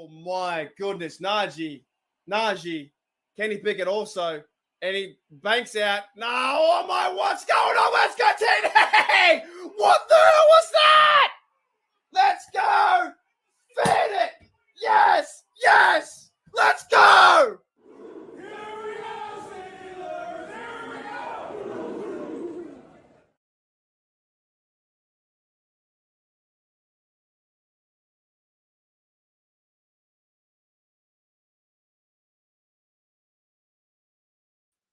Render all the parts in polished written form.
Oh my goodness, Najee, Kenny Pickett also, and he banks out. No, oh my, what's going on? Let's go, TD! What the hell was that? Let's go! Feed it! Yes! Yes! Let's go!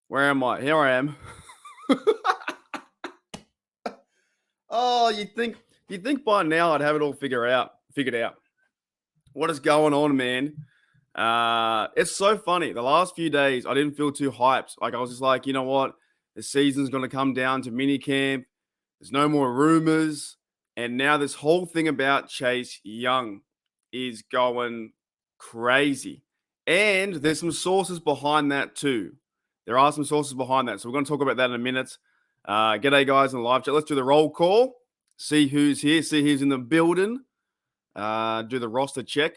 Where am I? Here I am. Oh, you'd think by now I'd have it all figured out. What is going on, man? It's so funny. The last few days, I didn't feel too hyped. Like, I was just like, you know what? The season's going to come down to minicamp. There's no more rumors. And now this whole thing about Chase Young is going crazy. And there's some sources behind that too. There are some sources behind that. So we're going to talk about that in a minute. G'day, guys, in the live chat. Let's do the roll call. See who's here. See who's in the building. Do the roster check.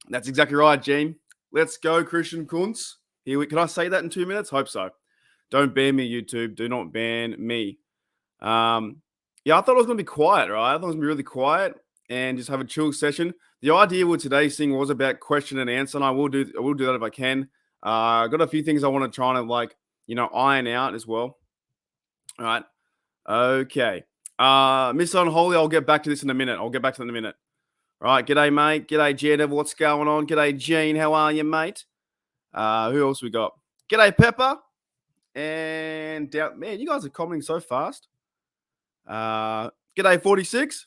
That's exactly right, Gene. Let's go, Christian Kuntz. Can I say that in 2 minutes? Hope so. Don't ban me, YouTube. Do not ban me. Yeah, I thought it was going to be quiet, right? I thought it was going to be really quiet and just have a chill session. The idea with today's thing was about question and answer, and I will do that if I can. I got a few things I want to try and iron out as well. All right. Okay. Miss Unholy, I'll get back to this in a minute. All right. G'day, mate. G'day, Jed. What's going on? G'day, Gene. How are you, mate? Who else we got? G'day, Pepper. And man, you guys are commenting so fast. G'day, 46.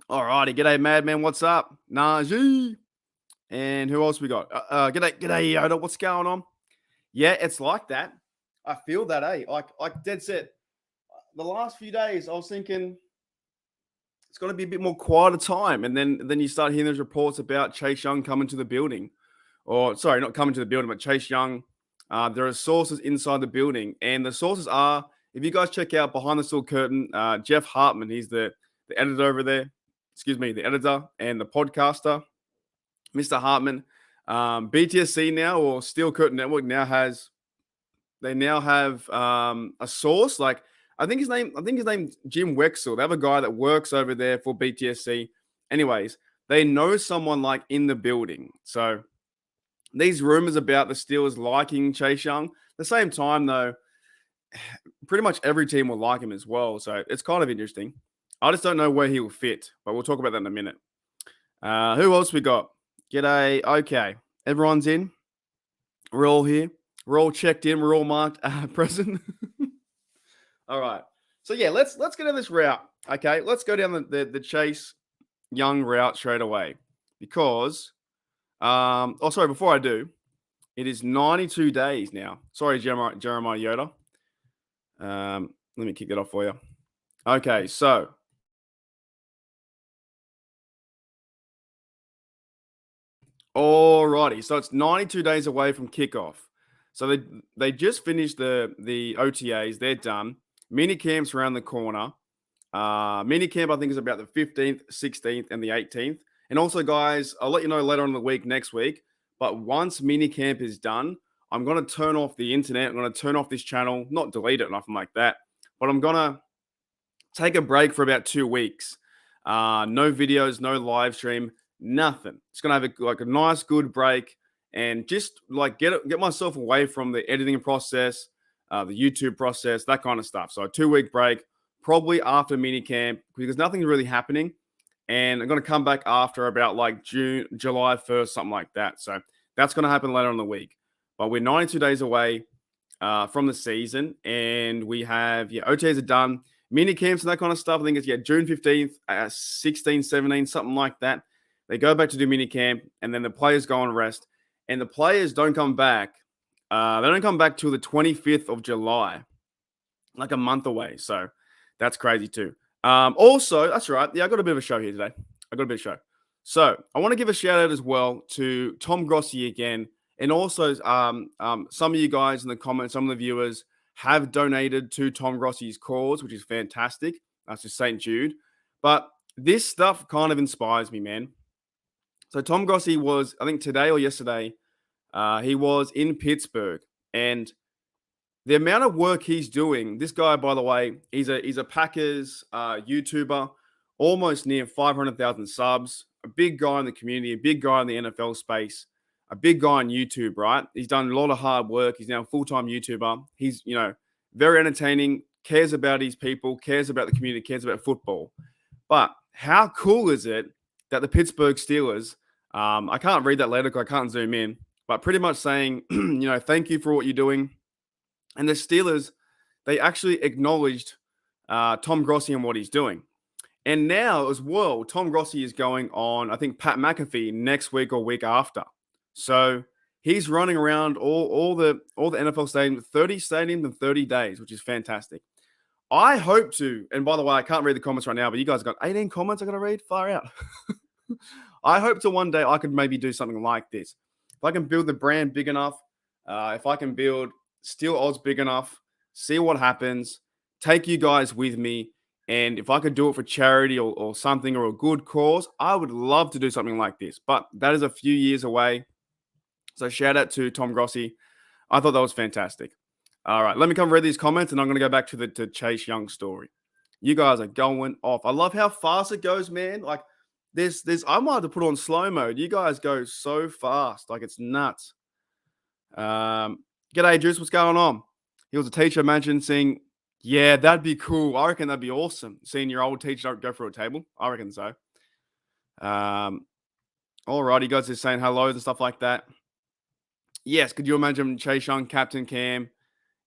All righty. G'day, Madman. What's up? Najee. And who else we got? G'day, Yoda. What's going on? Yeah, it's like that. I feel that, eh? Like dead set. The last few days, I was thinking it's going to be a bit more quieter time. And then you start hearing those reports about Chase Young coming to the building. Or, sorry, not coming to the building, but Chase Young. There are sources inside the building. And the sources are, if you guys check out Behind the Steel Curtain, Jeff Hartman, he's the editor over there. The editor and the podcaster, Mr. Hartman. BTSC now, or Steel Curtain Network, now have a source. Like, I think his name's Jim Wexel. They have a guy that works over there for BTSC. Anyways, they know someone like in the building. So these rumors about the Steelers liking Chase Young, at the same time though, pretty much every team will like him as well. So it's kind of interesting. I just don't know where he will fit, but we'll talk about that in a minute. Who else we got? G'day. Okay. Everyone's in. We're all here. We're all checked in. We're all marked present. All right. So yeah, let's go down this route. Okay. Let's go down the Chase Young route straight away. Because before I do, it is 92 days now. Sorry, Jeremiah Yoda. Let me kick that off for you. Okay, so alrighty. So it's 92 days away from kickoff. So they just finished the OTAs. They're done. Mini camps around the corner. Mini camp, I think, is about the 15th, 16th, and the 18th. And also, guys, I'll let you know later on in the week, next week. But once mini camp is done, I'm going to turn off the internet. I'm going to turn off this channel, not delete it, nothing like that. But I'm going to take a break for about 2 weeks. No videos, no live stream, nothing. It's going to have a nice, good break and just get myself away from the editing process, the YouTube process, that kind of stuff. So a 2-week break, probably after mini camp, because nothing's really happening. And I'm going to come back after about July 1st, something like that. So that's going to happen later in the week. But we're 92 days away from the season, and we have, OTAs are done. Mini camps and that kind of stuff. I think it's, June 15th, 16, 17, something like that. They go back to do mini camp, and then the players go on rest. And the players don't come back. They don't come back till the 25th of July, like a month away. So that's crazy too. Also, that's right. Yeah, I got a bit of a show here today. So I want to give a shout out as well to Tom Grossi again. And also some of you guys in the comments, some of the viewers have donated to Tom Grossi's cause, which is fantastic. That's just St. Jude. But this stuff kind of inspires me, man. So Tom Grossi was, I think today or yesterday, he was in Pittsburgh, and the amount of work he's doing. This guy, by the way, he's a Packers YouTuber, almost near 500,000 subs. A big guy in the community, a big guy in the NFL space, a big guy on YouTube. Right? He's done a lot of hard work. He's now a full-time YouTuber. He's very entertaining. Cares about his people. Cares about the community. Cares about football. But how cool is it that the Pittsburgh Steelers? I can't read that letter because I can't zoom in, but pretty much saying, thank you for what you're doing. And the Steelers, they actually acknowledged Tom Grossi and what he's doing. And now as well, Tom Grossi is going on, I think, Pat McAfee next week or week after. So he's running around all the NFL stadiums, 30 stadiums in 30 days, which is fantastic. I hope to, and by the way, I can't read the comments right now, but you guys got 18 comments I got to read? Far out. I hope to one day I could maybe do something like this. If I can build the brand big enough, if I can build Steel Odds big enough, see what happens, take you guys with me, and if I could do it for charity or something or a good cause, I would love to do something like this. But that is a few years away. So shout out to Tom Grossi. I thought that was fantastic. All right, let me come read these comments, and I'm going to go back to the Chase Young story. You guys are going off. I love how fast it goes, man. Like there's I might have to put on slow mode. You guys go so fast, like it's nuts. G'day, Juice. What's going on? He was a teacher. Imagine seeing, yeah, that'd be cool. I reckon that'd be awesome. Seeing your old teacher go through a table. I reckon so. All right, you guys are saying hellos and stuff like that. Yes, could you imagine Chase Young, Captain Cam?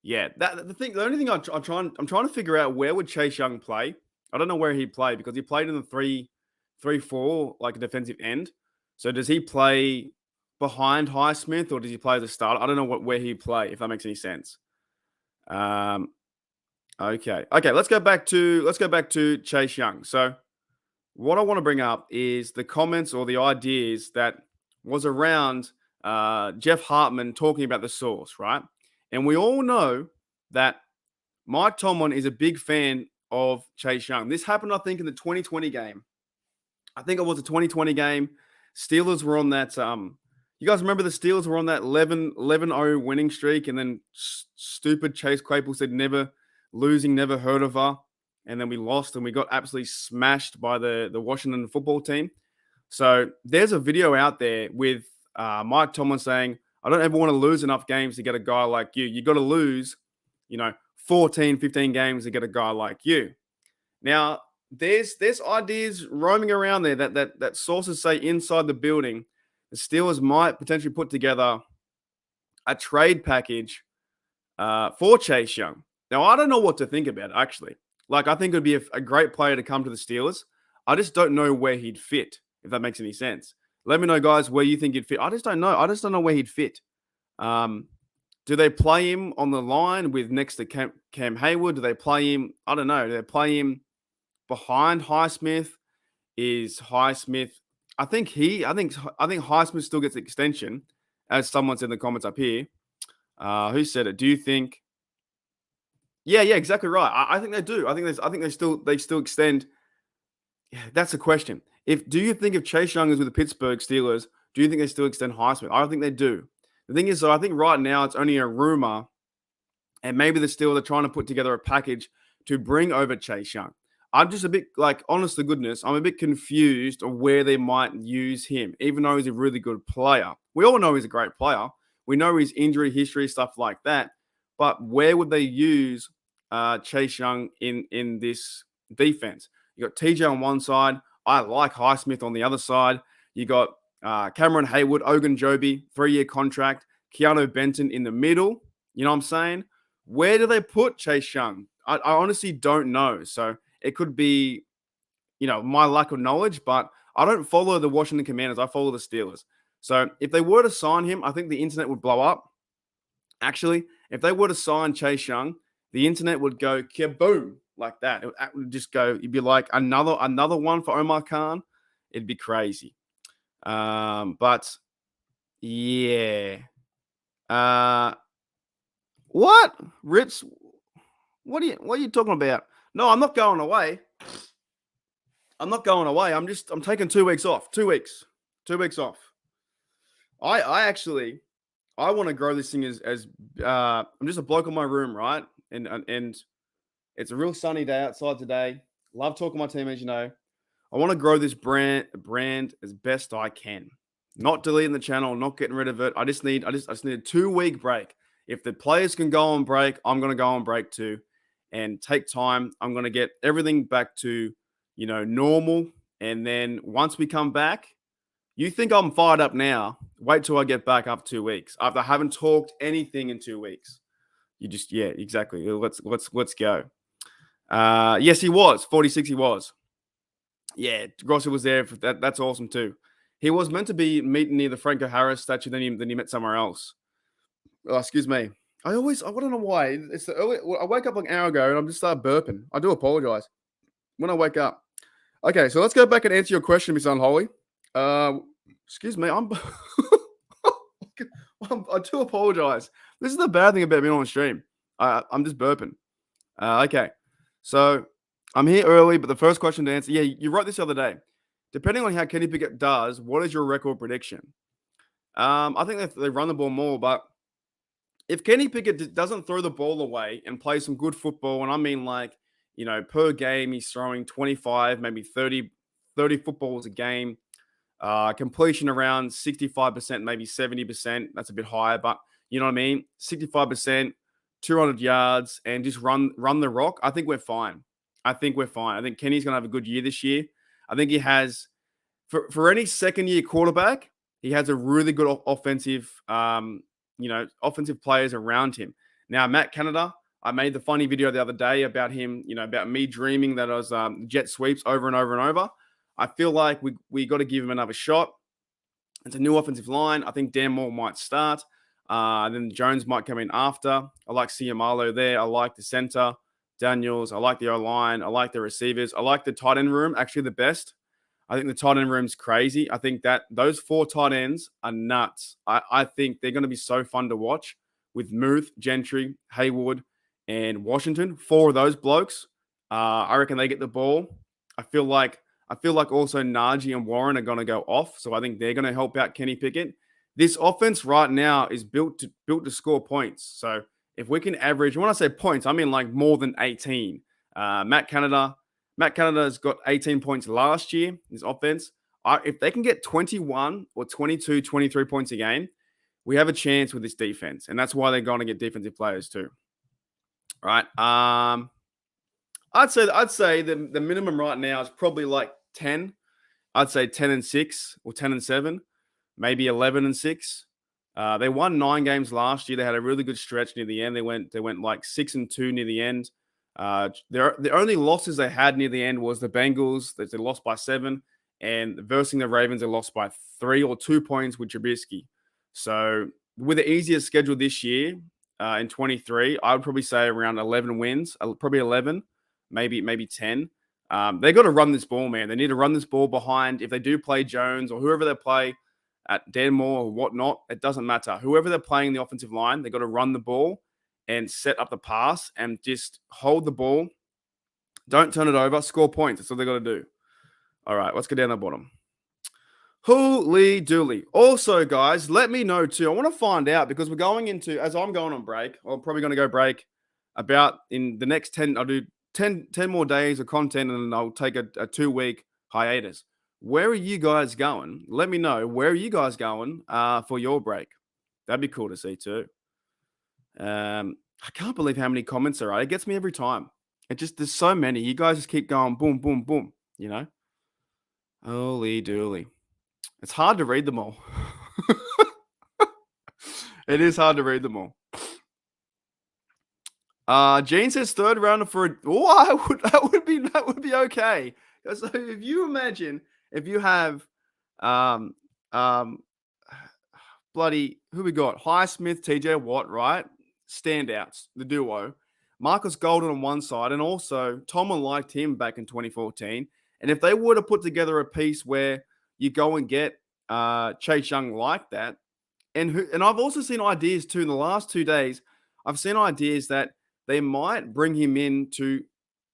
Yeah, the only thing I'm trying to figure out, where would Chase Young play? I don't know where he'd play because he played in the 3-4, like a defensive end. So does he play behind Highsmith or does he play as a starter? I don't know where he'd play, if that makes any sense. Okay. Let's go back to Chase Young. So what I want to bring up is the comments or the ideas that was around Jeff Hartman talking about the source, right? And we all know that Mike Tomlin is a big fan of Chase Young. This happened, I think, in the 2020 game. I think it was a 2020 game. Steelers were on that. You guys remember the Steelers were on that 11-0 winning streak, and then stupid Chase Claypool said never losing, never heard of her. And then we lost, and we got absolutely smashed by the Washington football team. So there's a video out there with Mike Tomlin saying, I don't ever want to lose enough games to get a guy like you. You got to lose, 14, 15 games to get a guy like you. Now, there's ideas roaming around there that sources say inside the building, the Steelers might potentially put together a trade package for Chase Young. Now, I don't know what to think about it, actually. Like, I think it would be a great player to come to the Steelers. I just don't know where he'd fit, if that makes any sense. Let me know, guys, where you think he'd fit. I just don't know. I just don't know where he'd fit. Do they play him on the line with next to Cam Hayward? Do they play him? I don't know. Do they play him behind Highsmith? Is Highsmith? I think Highsmith still gets extension, as someone said in the comments up here. Who said it? Do you think? Yeah, exactly right. I think they do. I think they still extend. Yeah, that's the question. Do you think if Chase Young is with the Pittsburgh Steelers, do you think they still extend Highsmith? I don't think they do. The thing is, though, I think right now it's only a rumor, and maybe the Steelers are trying to put together a package to bring over Chase Young. I'm just a bit, like, honest to goodness, I'm a bit confused of where they might use him, even though he's a really good player. We all know he's a great player. We know his injury history, stuff like that. But where would they use Chase Young in this defense? You got TJ on one side. I like Highsmith on the other side. You got Cameron Hayward, Ogunjobi, 3-year contract. Keanu Benton in the middle. You know what I'm saying? Where do they put Chase Young? I honestly don't know. So it could be, my lack of knowledge, but I don't follow the Washington Commanders. I follow the Steelers. So if they were to sign him, I think the internet would blow up. Actually, if they were to sign Chase Young, the internet would go kaboom like that. It would just go, it'd be like another one for Omar Khan. It'd be crazy. But yeah. What? Rips? What are you talking about? No, I'm not going away. I'm taking 2 weeks off. 2 weeks. 2 weeks off. I want to grow this thing as I'm just a bloke in my room, right? And it's a real sunny day outside today. Love talking to my team, as you know. I want to grow this brand as best I can. Not deleting the channel, not getting rid of it. I just need a 2-week break. If the players can go on break, I'm going to go on break too, and take time. I'm going to get everything back to normal, and then once we come back, you think I'm fired up now? Wait till I get back after 2 weeks. After I haven't talked anything in 2 weeks, yeah, exactly. Let's go. Yes, he was 46. He was. Yeah, Rossi was there for that. That's awesome too. He was meant to be meeting near the Franco Harris statue. Then he met somewhere else. Oh, excuse me. I don't know why. It's the early. I wake up like an hour ago and I'm just start burping. I do apologize when I wake up. Okay, so let's go back and answer your question, Miss Unholy. Excuse me. I do apologize. This is the bad thing about being on stream. I'm just burping. Okay, so I'm here early, but the first question to answer, yeah, you wrote this the other day. Depending on how Kenny Pickett does, what is your record prediction? I think that they run the ball more, but if Kenny Pickett doesn't throw the ball away and play some good football, and I mean per game he's throwing 25, maybe 30 footballs a game, completion around 65%, maybe 70%. That's a bit higher, but you know what I mean? 65%, 200 yards, and just run the rock. I think we're fine. I think Kenny's going to have a good year this year. I think he has, for any second-year quarterback, he has a really good offensive players around him. Now, Matt Canada, I made the funny video the other day about him, about me dreaming that I was jet sweeps over and over and over. I feel like we got to give him another shot. It's a new offensive line. I think Dan Moore might start. Then Jones might come in after. I like Ciamalo there. I like the center, Daniels. I like the O-line. I like the receivers. I like the tight end room, actually the best. I think the tight end room's crazy. I think that those 4 tight ends are nuts. I think they're going to be so fun to watch with Muth, Gentry, Haywood, and Washington. 4 of those blokes. I reckon they get the ball. I feel like also Najee and Warren are going to go off. So I think they're going to help out Kenny Pickett. This offense right now is built to score points. So if we can average, when I say points, I mean like more than 18. Matt Canada's got 18 points last year in his offense. If they can get 21 or 22, 23 points a game, we have a chance with this defense. And that's why they're going to get defensive players too. All right. I'd say the minimum right now is probably like 10. I'd say 10-6 or 10-7, maybe 11-6. They won 9 games last year. They had a really good stretch near the end. They went like 6-2 near the end. The only losses they had near the end was the Bengals. They lost by 7, and versing the Ravens, they lost by 3 or 2 points with Trubisky. So with the easier schedule this year in 23, I would probably say around 11 wins, probably 11, maybe 10. They got to run this ball, man. They need to run this ball behind. If they do play Jones or whoever they play at Dan Moore or whatnot, it doesn't matter. Whoever they're playing in the offensive line, they got to run the ball and set up the pass and just hold the ball. Don't turn it over. Score points. That's what they got to do. All right, let's go down the bottom. Holy dooly. Also, guys, let me know too. I want to find out because we're going into, as I'm going on break, I'm probably going to go break about in the next 10, I'll do 10 more days of content and then I'll take a 2-week hiatus. Where are you guys going? Let me know. Where are you guys going for your break? That'd be cool to see too. I can't believe how many comments there are. It gets me every time. There's so many. You guys just keep going boom, boom, boom, Holy dooly. It's hard to read them all. It is hard to read them all. Gene says third rounder for a. Oh, that would be okay. So if you imagine if you have bloody who we got? Highsmith, TJ Watt, right? Standouts, the duo. Marcus Golden on one side, and also Tomlin liked him back in 2014. And if they were to put together a piece where you go and get Chase Young like that, and I've also seen ideas too in the last 2 days. I've seen ideas that they might bring him in to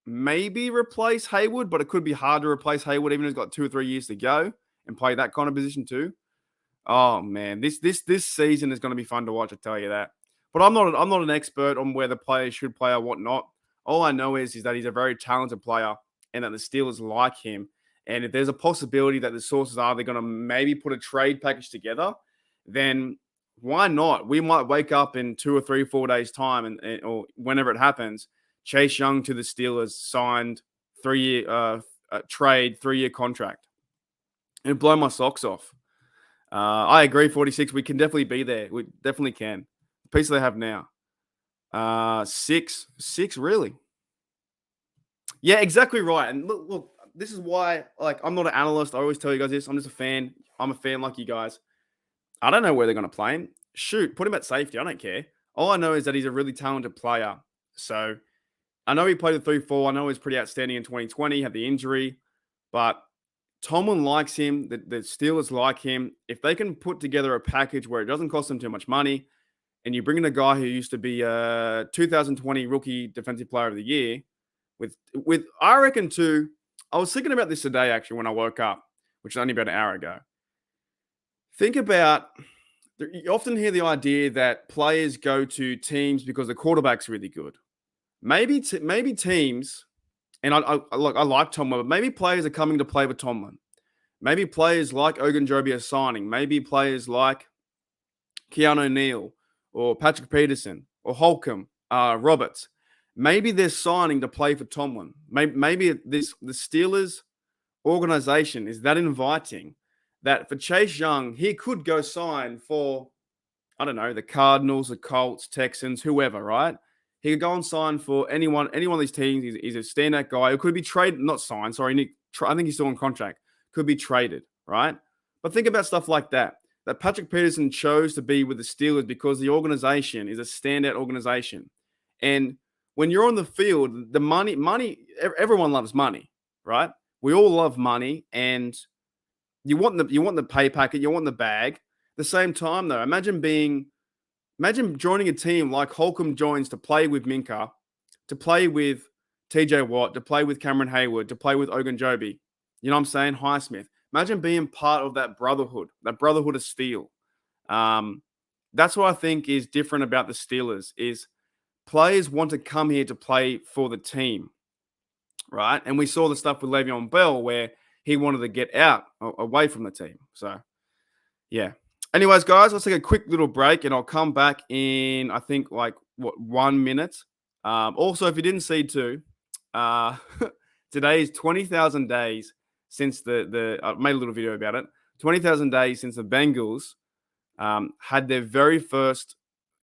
maybe replace Haywood, but it could be hard to replace Haywood even if he's got 2 or 3 years to go. and play that kind of position too. Oh man, this season is going to be fun to watch. I tell you that. But I'm not an expert on where the players should play or whatnot. All I know is that he's a very talented player, and that the Steelers like him. And if there's a possibility that the sources are they're going to maybe put a trade package together, then why not? We might wake up in 2 or 3, 4 days time, or whenever it happens, Chase Young to the Steelers signed 3-year trade, 3-year contract. It'd blow my socks off. I agree, 46. We can definitely be there. We definitely can. The piece they have now. 6, really? Yeah, exactly right. And look, this is why, like, I'm not an analyst. I always tell you guys this. I'm just a fan. I'm a fan like you guys. I don't know where they're going to play him. Shoot, put him at safety. I don't care. All I know is that he's a really talented player. So I know he played the 3-4. I know he's pretty outstanding in 2020. Had the injury, but Tomlin likes him. The Steelers like him. If they can put together a package where it doesn't cost them too much money, and you bring in a guy who used to be a 2020 Rookie Defensive Player of the Year, with I reckon too. I was thinking about this today actually when I woke up, which is only about an hour ago. Think about, you often hear the idea that players go to teams because the quarterback's really good. Maybe teams. And I like Tomlin, but maybe players are coming to play with Tomlin. Maybe players like Ogunjobi are signing. Maybe players like Keanu Neal or Patrick Peterson or Holcomb, Roberts. Maybe they're signing to play for Tomlin. Maybe the Steelers organization is that inviting that for Chase Young, he could go sign for, I don't know, the Cardinals, the Colts, Texans, whoever, right? He could go and sign for any one of these teams. He's a standout guy. It could be traded, not signed. Sorry, I think he's still on contract. Could be traded, right? But think about stuff like that. That Patrick Peterson chose to be with the Steelers because the organization is a standout organization. And when you're on the field, the money, everyone loves money, right? We all love money, and you want the pay packet, you want the bag. At the same time, though, imagine joining a team like Holcomb joins to play with Minka, to play with TJ Watt, to play with Cameron Hayward, to play with Ogunjobi. You know what I'm saying? Highsmith. Imagine being part of that brotherhood of steel. That's what I think is different about the Steelers is players want to come here to play for the team, right? And we saw the stuff with Le'Veon Bell where he wanted to get out, away from the team. So, yeah. Anyways, guys, let's take a quick little break and I'll come back in, I think, 1 minute. Also, if you didn't see too, today is 20,000 days since I made a little video about it. 20,000 days since the Bengals had their very first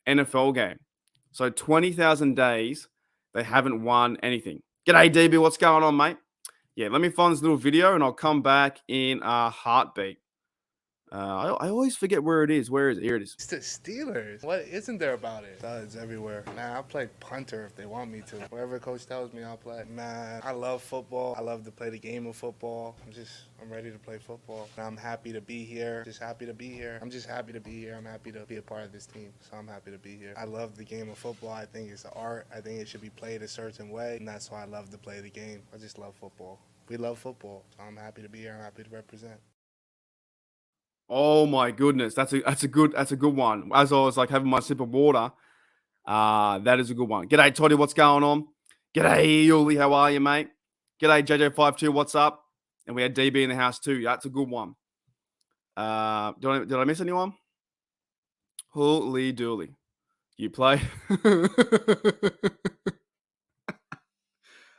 NFL game. So 20,000 days, they haven't won anything. G'day, DB. What's going on, mate? Yeah, let me find this little video and I'll come back in a heartbeat. I always forget where it is. Where is it? Here it is. It's the Steelers. What isn't there about it? Studs everywhere. Man, I'll play punter if they want me to. Whatever coach tells me, I'll play. Man, I love football. I love to play the game of football. I'm ready to play football. And I'm happy to be here. Just happy to be here. I'm just happy to be here. I'm happy to be a part of this team. So I'm happy to be here. I love the game of football. I think it's an art. I think it should be played a certain way. And that's why I love to play the game. I just love football. We love football. So I'm happy to be here. I'm happy to represent. Oh my goodness, that's a good one. As I was like having my sip of water, that is a good one. G'day, Toddy, what's going on? G'day, Yuli, how are you, mate? G'day, JJ52, what's up? And we had DB in the house too. That's a good one. Did I miss anyone? Holy dooly, you play?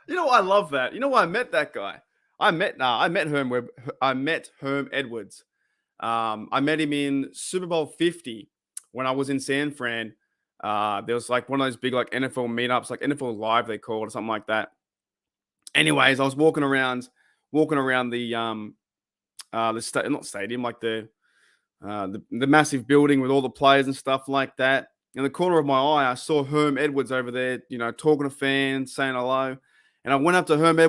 You know, I love that. You know why I met that guy? I met Herm Edwards. I met him in Super Bowl 50 when I was in San Fran. There was like one of those big like NFL meetups, like NFL Live they called or something like that. Anyways, I was walking around the not stadium, like the massive building with all the players and stuff like that. In the corner of my eye, I saw Herm Edwards over there, you know, talking to fans, saying hello. And I went up to Herm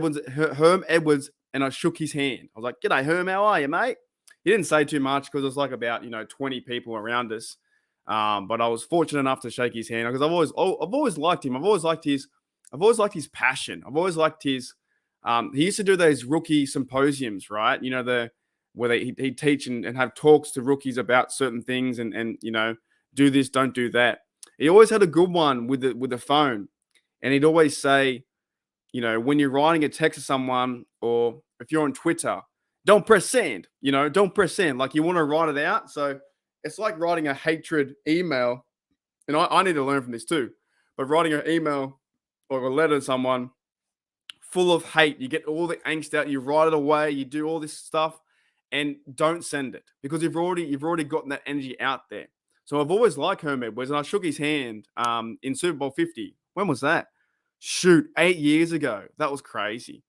Edwards, and I shook his hand. I was like, "G'day, Herm, how are you, mate?" He didn't say too much because it was like about 20 people around us. But I was fortunate enough to shake his hand because I've always liked him. I've always liked his passion. I've always liked his. He used to do those rookie symposiums, right? You know, where he'd teach and have talks to rookies about certain things and do this, don't do that. He always had a good one with the phone, and he'd always say, when you're writing a text to someone or if you're on Twitter, don't press send. Don't press send. Like you want to write it out. So it's like writing a hatred email, and I need to learn from this too. But writing an email or a letter to someone full of hate, you get all the angst out, you write it away, you do all this stuff, and don't send it because you've already gotten that energy out there. So I've always liked Herm Edwards, and I shook his hand in Super Bowl 50. When was that? Shoot, 8 years ago. That was crazy.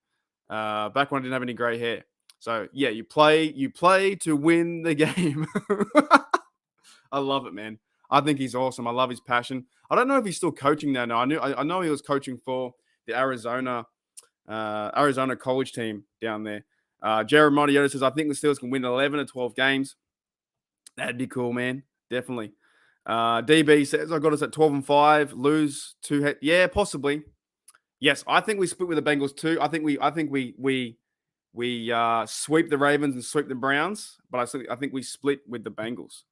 Back when I didn't have any gray hair. So yeah, you play to win the game. I love it, man. I think he's awesome. I love his passion. I don't know if he's still coaching now. No, I know he was coaching for the Arizona college team down there. Jared Mariota says, I think the Steelers can win 11 or 12 games. That'd be cool, man. Definitely. DB says, I got us at 12-5, lose 2. Yeah, possibly. Yes, I think we split with the Bengals too. I think we sweep the Ravens and sweep the Browns, but I think we split with the Bengals.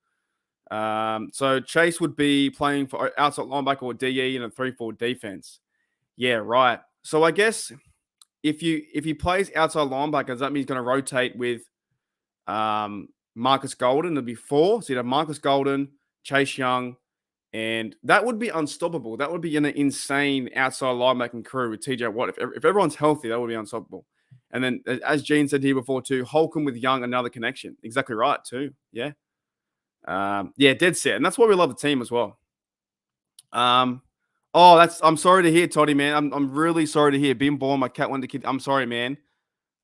So Chase would be playing for outside linebacker or DE in a 3-4 defense. Yeah, right. So I guess if he plays outside linebackers, that means he's going to rotate with Marcus Golden. It'll be 4. So you'd have Marcus Golden, Chase Young, and that would be unstoppable. That would be an insane outside linebacking crew with TJ Watt. If everyone's healthy, that would be unstoppable. And then, as Gene said here before too, Holcomb with Young, another connection. Exactly right too. Yeah. Dead set. And that's why we love the team as well. I'm sorry to hear, Toddy, man. I'm really sorry to hear. Being born, my cat wanted a kid. I'm sorry, man.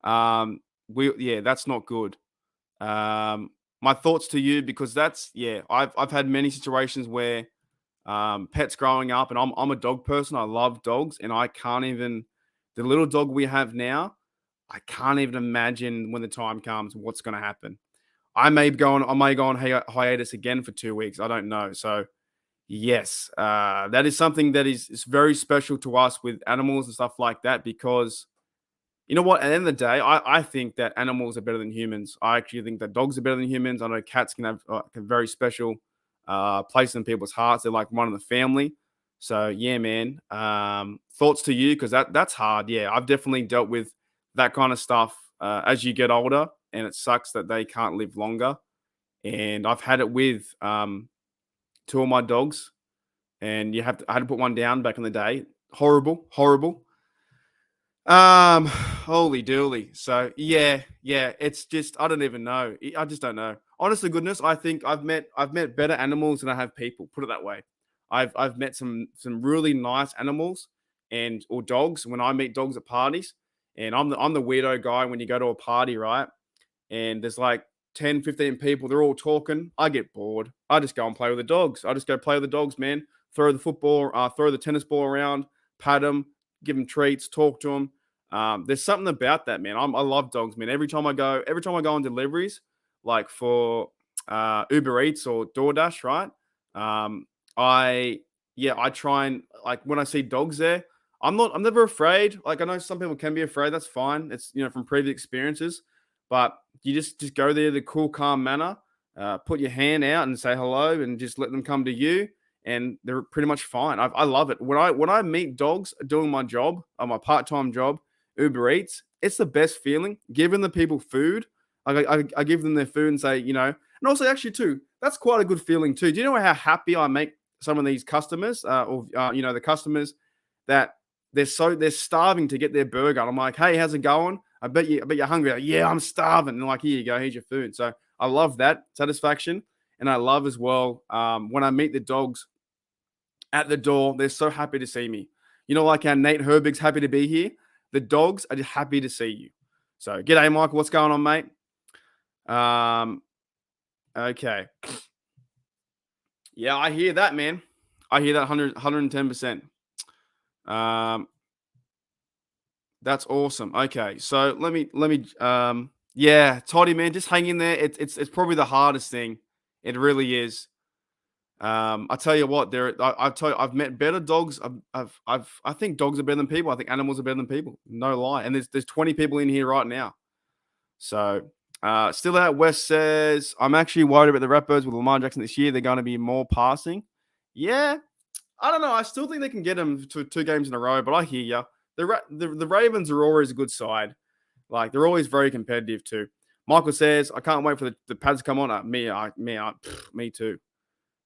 That's not good. My thoughts to you, because I've had many situations where pets growing up, and I'm a dog person. I love dogs, and I can't even, the little dog we have now, I can't even imagine when the time comes what's going to happen. I may go on hiatus again for 2 weeks. I don't know. So yes, that is something that is very special to us with animals and stuff like that, because you know what? At the end of the day, I think that animals are better than humans. I actually think that dogs are better than humans. I know cats can have a very special place in people's hearts. They're like one of the family. So yeah, man. Thoughts to you, because that's hard. Yeah, I've definitely dealt with that kind of stuff as you get older, and it sucks that they can't live longer. And I've had it with 2 of my dogs, and I had to put one down back in the day. Horrible. Holy dooly. So yeah, it's just, I don't even know. I just don't know. Honest to goodness, I think I've met better animals than I have people. Put it that way. I've met some really nice animals or dogs when I meet dogs at parties, and I'm the weirdo guy when you go to a party, right? And there's like 10, 15 people, they're all talking. I get bored. I just go and play with the dogs. I just go play with the dogs, man. Throw the tennis ball around, pat them, give them treats, talk to them. There's something about that, man. I love dogs, man. Every time I go on deliveries, like for Uber Eats or DoorDash, right? I try and, like, when I see dogs there, I'm never afraid. Like, I know some people can be afraid. That's fine. It's, from previous experiences, but you just go there the cool, calm manner, put your hand out and say hello, and just let them come to you, and they're pretty much fine. I love it. When I meet dogs doing my job, my part-time job, Uber Eats, it's the best feeling. Giving the people food, I give them their food and say, and also actually too, that's quite a good feeling too. Do you know how happy I make some of these customers, the customers that they're starving to get their burger. I'm like, hey, how's it going? I bet you're hungry. Like, yeah, I'm starving. And like, here you go, here's your food. So I love that satisfaction. And I love as well when I meet the dogs at the door, they're so happy to see me. Like how Nate Herbig's happy to be here. The dogs are just happy to see you. So g'day, Michael. What's going on, mate? Okay. Yeah, I hear that, man. I hear that 110%. That's awesome. Okay, so let me Toddy, man, just hang in there. It's probably the hardest thing. It really is. I tell you what, I've met better dogs. I think dogs are better than people. I think animals are better than people. No lie. And there's 20 people in here right now. So Still out West says, I'm actually worried about the Raptors with Lamar Jackson this year. They're going to be more passing. Yeah, I don't know. I still think they can get them to 2 games in a row, but I hear you. The Ravens are always a good side. Like, they're always very competitive too. Michael says, I can't wait for the pads to come on. Me too.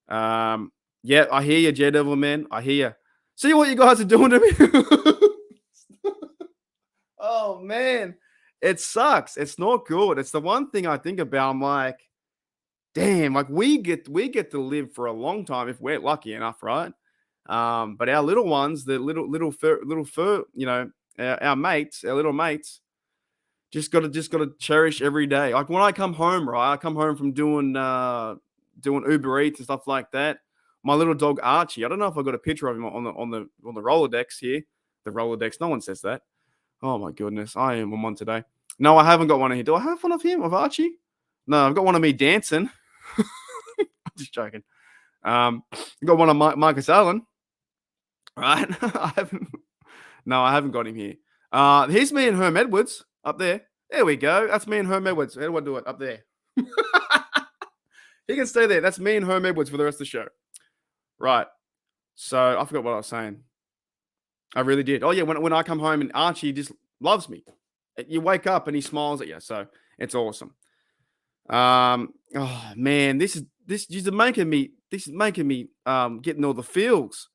Yeah, I hear you, J Devil, man. I hear you. See what you guys are doing to me? Oh, man. It sucks. It's not good. It's the one thing I think about. I'm like, damn, like we get to live for a long time if we're lucky enough, right? But our little ones, the little fur, our mates, our little mates, just gotta cherish every day. Like when I come home, right? I come home from doing Uber Eats and stuff like that. My little dog Archie. I don't know if I got a picture of him on the Rolodex here. The Rolodex. No one says that. Oh my goodness, I am on one today. No, I haven't got one of here. Do I have one of him, of Archie? No, I've got one of me dancing. I'm just joking. I've got one of Marcus Allen. Right? I haven't got him here. Here's me and Herm Edwards up there. There we go. That's me and Herm Edwards. How do I do it? Up there. He can stay there. That's me and Herm Edwards for the rest of the show. Right. So I forgot what I was saying. I really did. Oh yeah, when I come home and Archie just loves me. You wake up and he smiles at you. So it's awesome. Oh man, this is making me getting all the feels.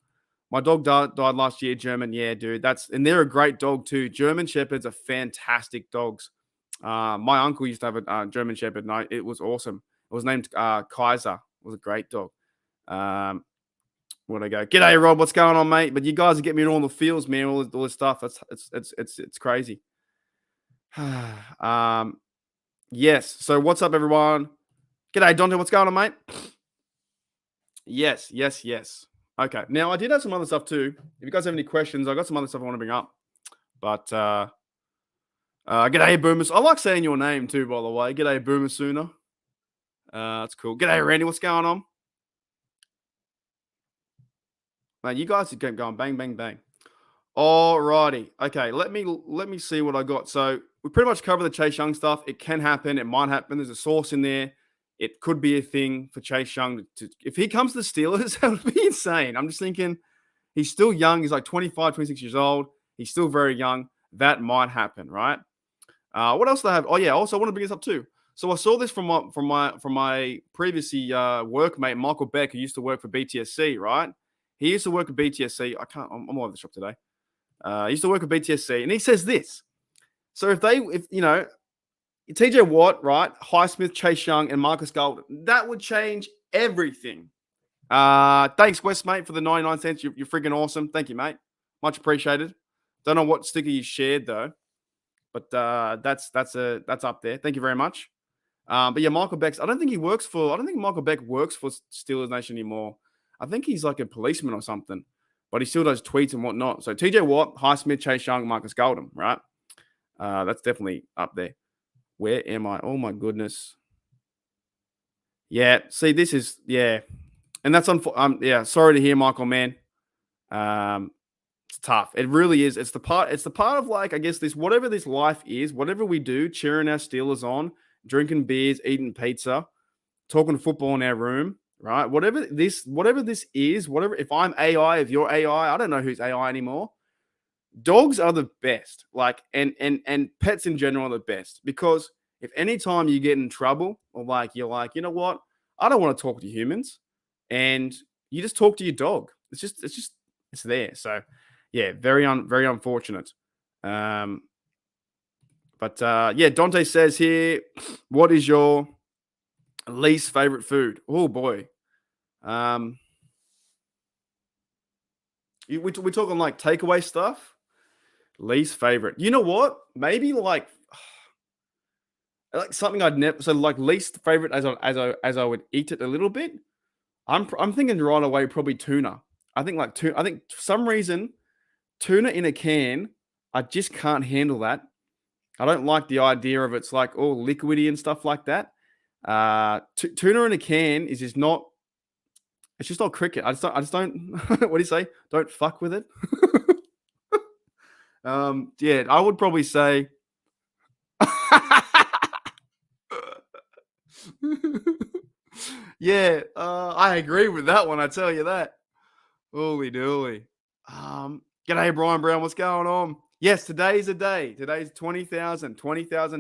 My dog died last year, German. Yeah, dude, and they're a great dog too. German Shepherds are fantastic dogs. My uncle used to have a German Shepherd, and it was awesome. It was named Kaiser. It was a great dog. Where'd I go? G'day, Rob. What's going on, mate? But you guys are getting me all the feels, man. All this stuff. It's crazy. Yes. So what's up, everyone? G'day, Dante. What's going on, mate? Yes. Okay. Now I did have some other stuff too. If you guys have any questions, I got some other stuff I want to bring up. But g'day, Boomer. I like saying your name too, by the way. G'day, Boomer Sooner. That's cool. G'day, Randy. What's going on? Man, you guys are going bang, bang, bang. Alrighty. Okay, let me see what I got. So we pretty much covered the Chase Young stuff. It can happen. It might happen. There's a source in there. It could be a thing for Chase Young. If he comes to the Steelers, that would be insane. I'm just thinking he's still young. He's like 25, 26 years old. He's still very young. That might happen, right? What else do I have? Oh, yeah. Also, I want to bring this up too. So I saw this from my previously workmate, Michael Beck, who used to work for BTSC, right? He used to work at BTSC. I'm all over the shop today. He used to work at BTSC, and he says this. So if TJ Watt, right, Highsmith, Chase Young, and Marcus Golden, that would change everything. Thanks, West, mate, for the 99 cents. You're freaking awesome. Thank you, mate. Much appreciated. Don't know what sticker you shared though, but that's up there. Thank you very much. But yeah, Michael Beck. I don't think Michael Beck works for Steelers Nation anymore. I think he's like a policeman or something, but he still does tweets and whatnot. So TJ Watt, Highsmith, Chase Young, Marcus Golden, right? That's definitely up there. Where am I? Oh my goodness. Yeah. See, this is and that's sorry to hear, Michael, man. It's tough. It really is. It's the part of like, I guess whatever this life is, whatever we do, cheering our Steelers on, drinking beers, eating pizza, talking football in our room, right? Whatever this is, if I'm AI, if you're AI, I don't know who's AI anymore. Dogs are the best, like, and pets in general are the best, because if anytime you get in trouble or like you're like, you know what, I don't want to talk to humans, and you just talk to your dog. It's there. So yeah, very unfortunate. But Dante says here, what is your least favorite food? Oh boy. We're talking like takeaway stuff. Least favorite. You know what? Maybe like something I'd never. So like least favorite as I would eat it a little bit. I'm thinking right away probably tuna. I think for some reason tuna in a can, I just can't handle that. I don't like the idea of it's like all liquidy and stuff like that. Tuna in a can is just not. It's just not cricket. I just don't. What do you say? Don't fuck with it. I would probably say. Yeah, I agree with that one. I tell you that. Holy dooly. G'day, Brian Brown. What's going on? Yes, today's a day. Today's 20,000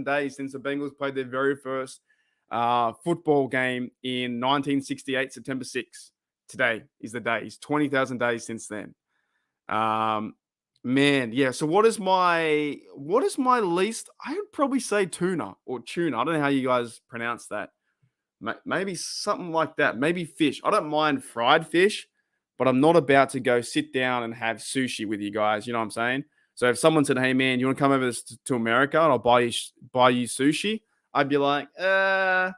days since the Bengals played their very first football game in 1968, September 6th. Today is the day. It's 20,000 days since then. Um, man, yeah. So what is my least? I would probably say tuna or tuna. I don't know how you guys pronounce that. Maybe something like that. Maybe fish. I don't mind fried fish, but I'm not about to go sit down and have sushi with you guys. You know what I'm saying? So if someone said, "Hey man, you want to come over to America and I'll buy you sushi," I'd be like, can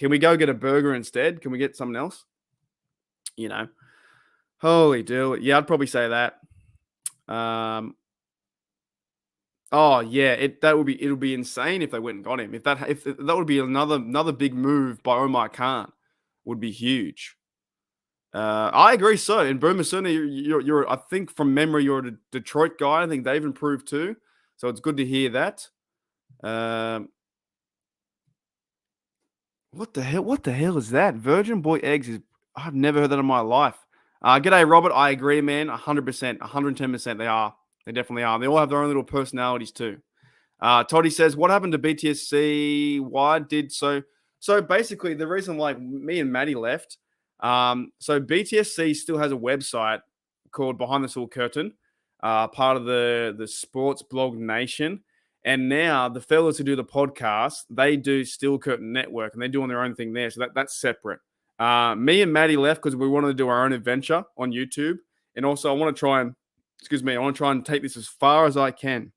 we go get a burger instead? Can we get something else? You know, holy do it. Yeah, I'd probably say that. Um, oh yeah, it'll be insane if they went and got him. If that would be another big move by Omar Khan, would be huge. I agree. So in Boomer, certainly you're. I think from memory, you're a Detroit guy. I think they've improved too. So it's good to hear that. Um, what the hell? What the hell is that? Virgin Boy eggs is. I've never heard that in my life. G'day, Robert. I agree, man. 100%, 110%. They are. They definitely are. They all have their own little personalities too. Toddy says, "What happened to BTSC? Why did so?" So basically, the reason like me and Maddie left. So BTSC still has a website called Behind the Steel Curtain, part of the Sports Blog Nation. And now the fellas who do the podcast, they do Steel Curtain Network, and they're doing their own thing there. So that's separate. Me and Maddie left because we wanted to do our own adventure on YouTube, and also I want to try and, excuse me, I want to try and take this as far as I can.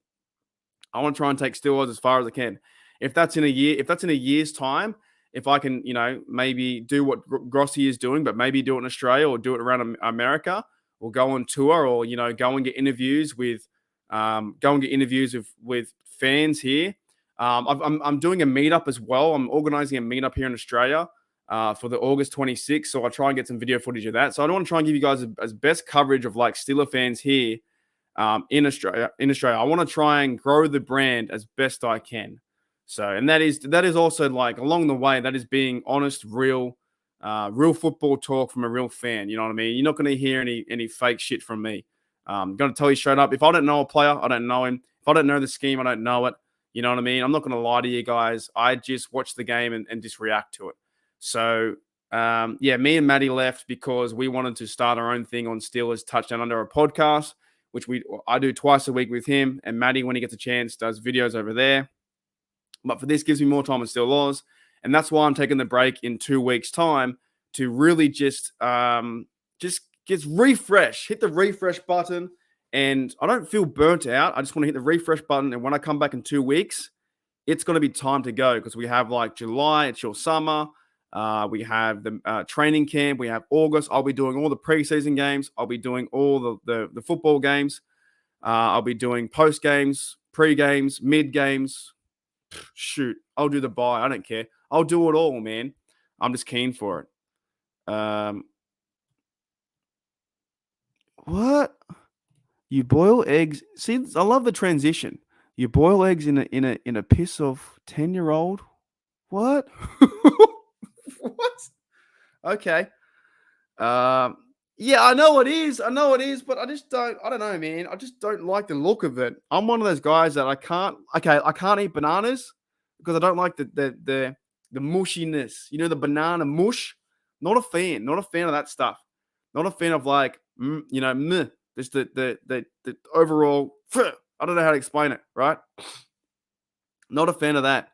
I want to try and take steroids as far as I can. If that's in a year's time, if I can, maybe do what Grossi is doing, but maybe do it in Australia or do it around America, or go on tour, or go and get interviews with fans here. I'm doing a meetup as well. I'm organizing a meetup here in Australia for the August 26th. So I'll try and get some video footage of that. So I don't want to try and give you guys as best coverage of like Steeler fans here in Australia. I want to try and grow the brand as best I can. So, and that is also like along the way, that is being honest, real football talk from a real fan. You know what I mean? You're not going to hear any fake shit from me. I'm going to tell you straight up. If I don't know a player, I don't know him. If I don't know the scheme, I don't know it. You know what I mean? I'm not going to lie to you guys. I just watch the game and just react to it. So, yeah, me and Maddie left because we wanted to start our own thing on Steelers Touchdown Under a podcast, which I do twice a week with him. And Maddie, when he gets a chance, does videos over there. But for this, gives me more time on Steel Laws. And that's why I'm taking the break in 2 weeks' time to really just get refresh, hit the refresh button. And I don't feel burnt out. I just want to hit the refresh button. And when I come back in 2 weeks, it's going to be time to go, because we have like July, it's your summer. We have the training camp. We have August. I'll be doing all the preseason games. I'll be doing all the football games. I'll be doing post games, pre games, mid games. Shoot, I'll do the buy. I don't care. I'll do it all, man. I'm just keen for it. What? You boil eggs? See, I love the transition. You boil eggs in a piss of 10-year-old. What? What? Okay. Yeah, I know it is. But I don't know, man. I just don't like the look of it. I'm one of those guys that I can't eat bananas because I don't like the mushiness. You know, the banana mush. Not a fan. Not a fan of that stuff. Not a fan of like, just the overall. I don't know how to explain it, right? Not a fan of that.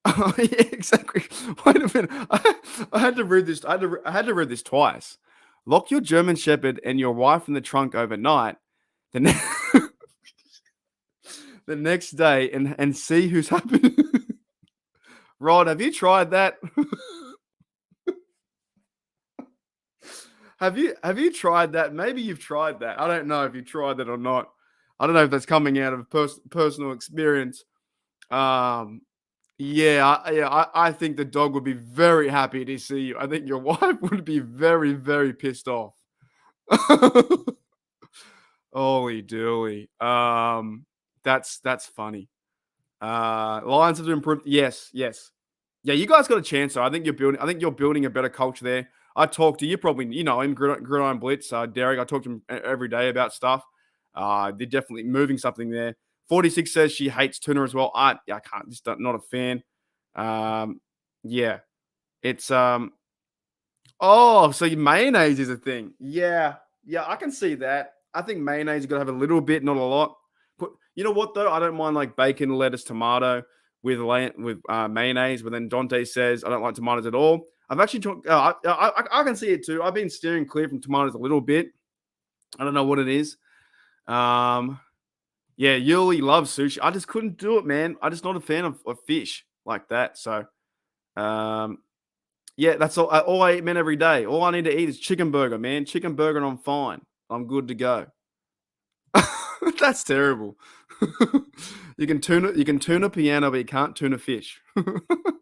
Oh, yeah, exactly. Wait a minute. I had to read this. I had to read this twice. Lock your German Shepherd and your wife in the trunk overnight. The, ne- the next day, and see who's happy. Rod, have you tried that? Have you tried that? Maybe you've tried that. I don't know if you tried that or not. I don't know if that's coming out of personal experience. I think the dog would be very happy to see you. I think your wife would be very, very pissed off. Holy dooly. That's funny. Lions have to improve. Yes, yes. Yeah, you guys got a chance. So I think you're building a better culture there. I talk to you probably, you know him, Gridiron Blitz, Derek. I talk to him every day about stuff. They're definitely moving something there. 46 says she hates tuna as well. I can't, just not a fan. Yeah, it's Oh, so mayonnaise is a thing. Yeah, yeah, I can see that. I think mayonnaise is gonna have a little bit, not a lot. Put, you know what though? I don't mind like bacon, lettuce, tomato with mayonnaise. But then Dante says I don't like tomatoes at all. I've actually I can see it too. I've been steering clear from tomatoes a little bit. I don't know what it is. Yeah, Yuli loves sushi. I just couldn't do it, man. I'm just not a fan of fish like that. So, um, yeah, that's all I eat, man, every day. All I need to eat is chicken burger, man. Chicken burger, and I'm fine. I'm good to go. That's terrible. You can tune a piano, but you can't tune a fish.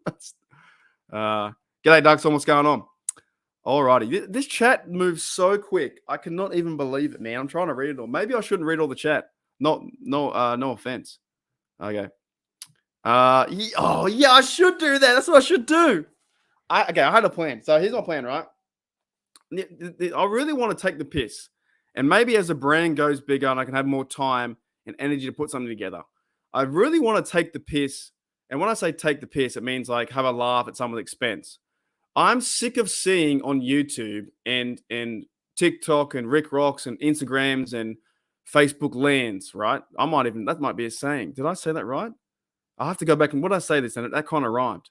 That's, G'day, Doug. What's going on? Alrighty. This chat moves so quick. I cannot even believe it, man. I'm trying to read it all. Maybe I shouldn't read all the chat. No offense. Okay. Oh yeah, I should do that. That's what I should do. I had a plan. So here's my plan, right? I really want to take the piss. And maybe as the brand goes bigger and I can have more time and energy to put something together, I really want to take the piss. And when I say take the piss, it means like have a laugh at someone's expense. I'm sick of seeing on YouTube and TikTok and Rick Rocks and Instagrams and Facebook lands, right? That might be a saying. Did I say that right? I'll have to go back and what did I say this? And that kind of rhymed.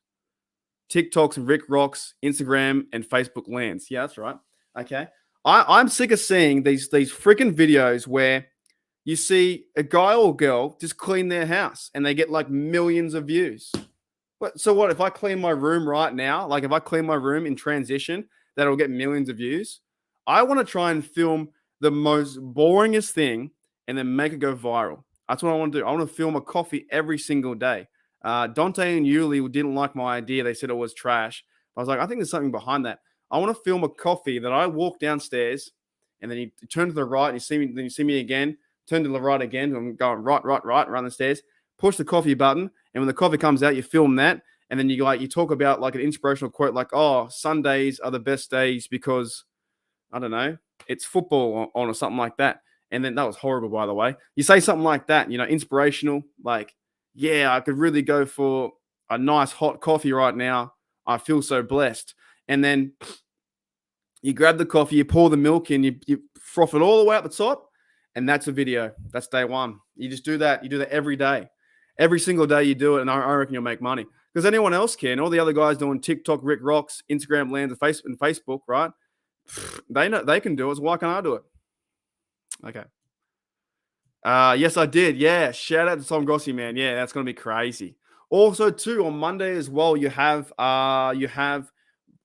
TikToks and Rick Rocks, Instagram and Facebook lands. Yeah, that's right. Okay. I'm sick of seeing these freaking videos where you see a guy or girl just clean their house and they get like millions of views. So what if I clean my room right now? Like if I clean my room in transition, that'll get millions of views. I want to try and film the most boringest thing and then make it go viral. That's what I want to do. I want to film a coffee every single day. Dante and Yuli didn't like my idea. They said it was trash. I was like, I think there's something behind that. I want to film a coffee that I walk downstairs and then you turn to the right and you see me, then you see me again, turn to the right again. I'm going right, around the stairs, push the coffee button. And when the coffee comes out, you film that. And then you talk about like an inspirational quote, like, oh, Sundays are the best days because, I don't know, it's football on or something like that. And then that was horrible, by the way. You say something like that, inspirational, like, yeah, I could really go for a nice hot coffee right now. I feel so blessed. And then you grab the coffee, you pour the milk in, you froth it all the way up the top, and that's a video. That's day one. You just do that. You do that every day. Every single day you do it, and I reckon you'll make money. Because anyone else can. All the other guys doing TikTok, Rick Rocks, Instagram lands, and Facebook, right? They know they can do it, so why can't I do it? Okay. Yes, I did. Yeah. Shout out to Tom Grossi, man. Yeah, that's gonna be crazy. Also, too, on Monday as well, you have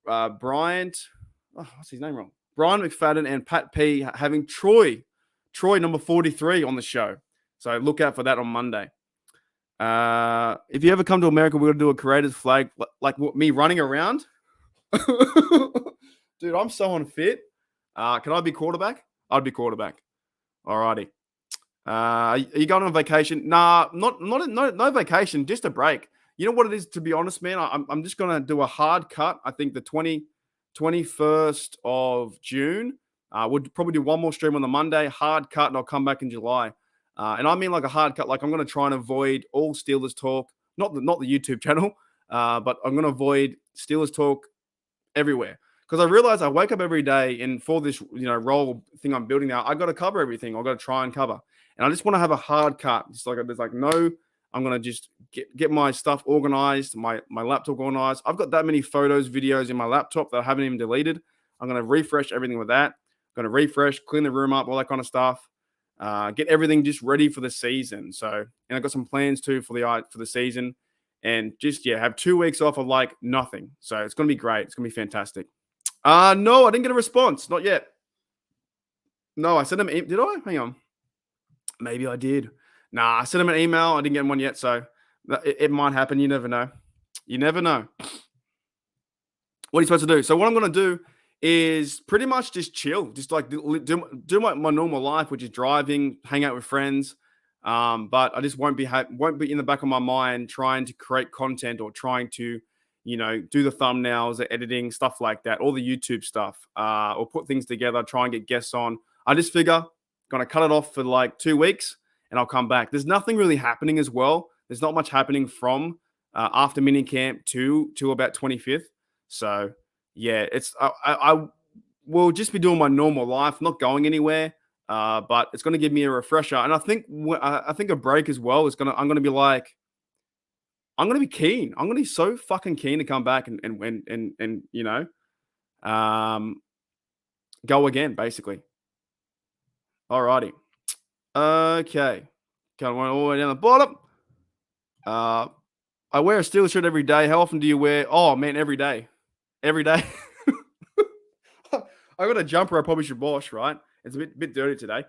Bryant. Oh, what's his name wrong? Brian McFadden and Pat P having Troy number 43 on the show. So look out for that on Monday. If you ever come to America, we're gonna do a creators flag, like me running around. Dude, I'm so unfit. Can I be quarterback? I'd be quarterback. Alrighty. Are you going on vacation? Nah, no vacation, just a break. You know what it is, to be honest, man? I'm just going to do a hard cut. I think the 21st of June. We'll probably do one more stream on the Monday, hard cut, and I'll come back in July. And I mean like a hard cut, like I'm going to try and avoid all Steelers talk, not the YouTube channel, but I'm going to avoid Steelers talk everywhere. Because I realize I wake up every day and for this, role thing I'm building now, I got to cover everything. I've got to try and cover. And I just want to have a hard cut. It's like there's like no, I'm gonna just get my stuff organized, my laptop organized. I've got that many photos, videos in my laptop that I haven't even deleted. I'm gonna refresh everything with that. I'm gonna refresh, clean the room up, all that kind of stuff. Get everything just ready for the season. So, and I've got some plans too for the season, and just have 2 weeks off of like nothing. So it's gonna be great. It's gonna be fantastic. No, I didn't get a response. Not yet. No, I sent him. Did I? Hang on. Maybe I did. Nah, I sent him an email. I didn't get one yet, so it might happen. You never know. You never know. What are you supposed to do? So what I'm going to do is pretty much just chill. Just like do my normal life, which is driving, hang out with friends, But I just won't be in the back of my mind trying to create content or trying to, do the thumbnails, the editing, stuff like that, all the YouTube stuff, or put things together, try and get guests on. I just figure gonna cut it off for like 2 weeks and I'll come back. There's nothing really happening as well. There's not much happening from after minicamp to about 25th. So yeah, I will just be doing my normal life, not going anywhere. But it's going to give me a refresher, and I think a break as well is I'm going to be like, I'm going to be keen. I'm going to be so fucking keen to come back and go again, basically. Alrighty. Okay. Kind of went all the way down the bottom. I wear a Steelers shirt every day. How often do you wear? Oh man, every day. Every day. I got a jumper I probably should wash, right? It's a bit dirty today.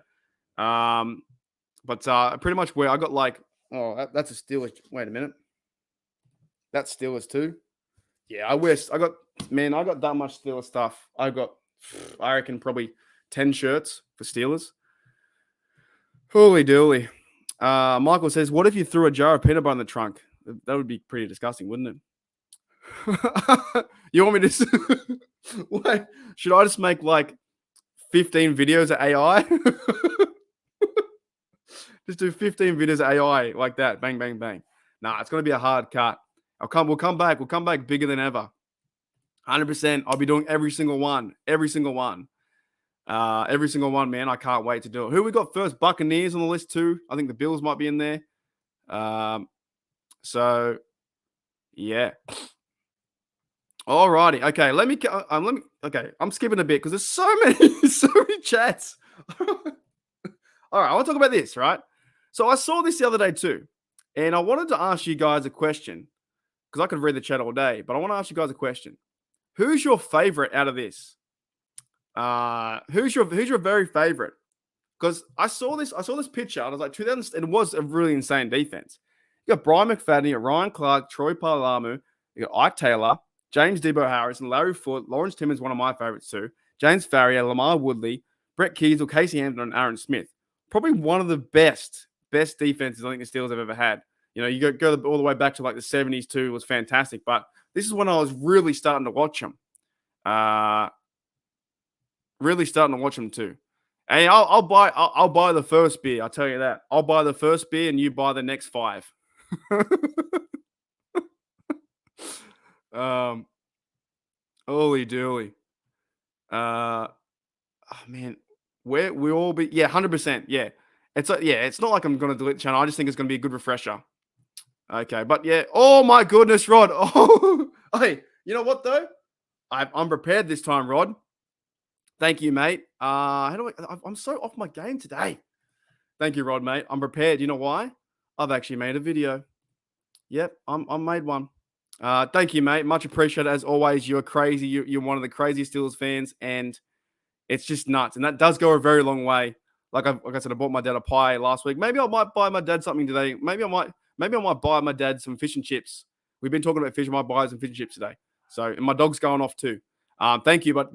But pretty much where I got like, that's a Steelers. Wait a minute. That's Steelers too. Yeah, I got that much Steelers stuff. I reckon probably 10 shirts for Steelers. Holy dooly. Michael says, what if you threw a jar of peanut butter in the trunk? That would be pretty disgusting, wouldn't it? You want me to? Wait, should I just make like 15 videos of AI? Just do 15 videos of AI like that. Bang, bang, bang. Nah, it's going to be a hard cut. We'll come back. We'll come back bigger than ever. 100%. I'll be doing every single one. Every single one, man. I can't wait to do it. Who we got first? Buccaneers on the list too. I think the Bills might be in there. So, yeah. Alrighty. Okay, okay, I'm skipping a bit because there's so many chats. All right, I want to talk about this, right? So I saw this the other day too, and I wanted to ask you guys a question because I could read the chat all day, but I want to ask you guys a question. Who's your favorite out of this? Who's your very favorite? Because I saw this picture and I was like, 2000. It was a really insane defense. You got Brian McFadden, Ryan Clark, Troy Palalamu, you got Ike Taylor, James Debo Harrison, Larry Foote, Lawrence Timmons, one of my favorites too, James Farrier, Lamar Woodley, Brett Keasel, Casey Hampton, and Aaron Smith. Probably one of the best defenses I think the Steelers have ever had. You go all the way back to like the 70s too. It was fantastic. But this is when I was really starting to watch them. Really starting to watch them too. Hey, I'll buy the first beer. I'll tell you that. I'll buy the first beer and you buy the next 5. Holy dooly. Oh man, where we all be? Yeah, 100%. Yeah, it's not like I'm gonna delete the channel. I just think it's gonna be a good refresher. Okay, but yeah. Oh my goodness, Rod. Oh, hey, you know what though? I'm prepared this time, Rod. Thank you, mate. I'm so off my game today. Thank you, Rod, mate. I'm prepared. You know why? I've actually made a video. Yep, I made one. Thank you, mate. Much appreciated as always. You're crazy. You're one of the craziest Steelers fans, and it's just nuts. And that does go a very long way. Like I said, I bought my dad a pie last week. Maybe I might buy my dad something today. Maybe I might buy my dad some fish and chips. We've been talking about fish. I might buy some fish and chips today. So, and my dog's going off too. Thank you, but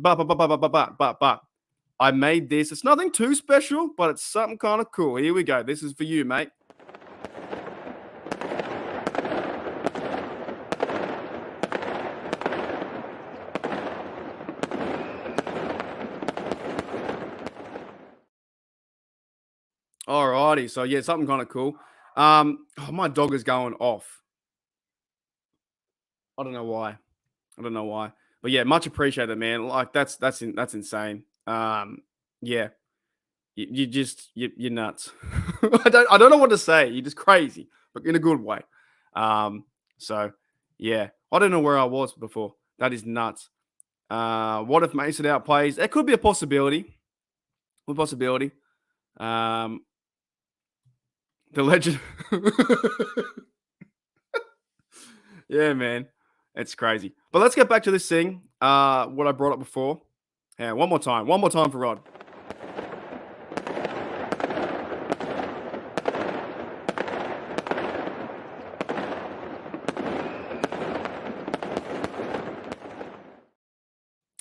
I made this. It's nothing too special, but it's something kind of cool. Here we go. This is for you, mate. Alrighty, so yeah, something kind of cool. My dog is going off. I don't know why. But yeah, much appreciated, man. Like that's insane. Yeah, you're nuts. I don't know what to say. You're just crazy, but in a good way. So yeah, I don't know where I was before. That is nuts. What if Mason outplays? It could be a possibility. The legend. Yeah, man. It's crazy. But let's get back to this thing. What I brought up before. Yeah, one more time. One more time for Rod.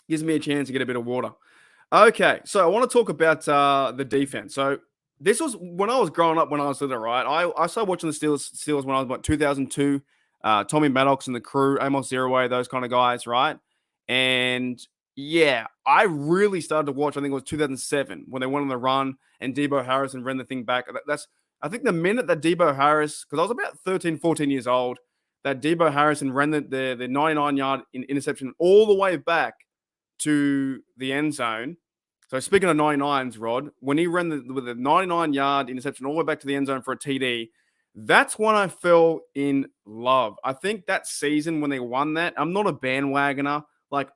Gives me a chance to get a bit of water. Okay, so I want to talk about the defense. So this was when I was growing up, when I was little, right? I started watching the Steelers when I was about 2002. Tommy Maddox and the crew, Amos Zeroaway, those kind of guys, right? And yeah, I really started to watch. I think it was 2007 when they went on the run and Debo Harrison ran the thing back. I think the minute that Debo Harris, because I was about 13, 14 years old, that Debo Harrison ran the 99-yard interception all the way back to the end zone. So speaking of 99s, Rod, when he ran with the 99-yard interception all the way back to the end zone for a TD, that's when I fell in love. I think that season when they won that, I'm not a bandwagoner. Like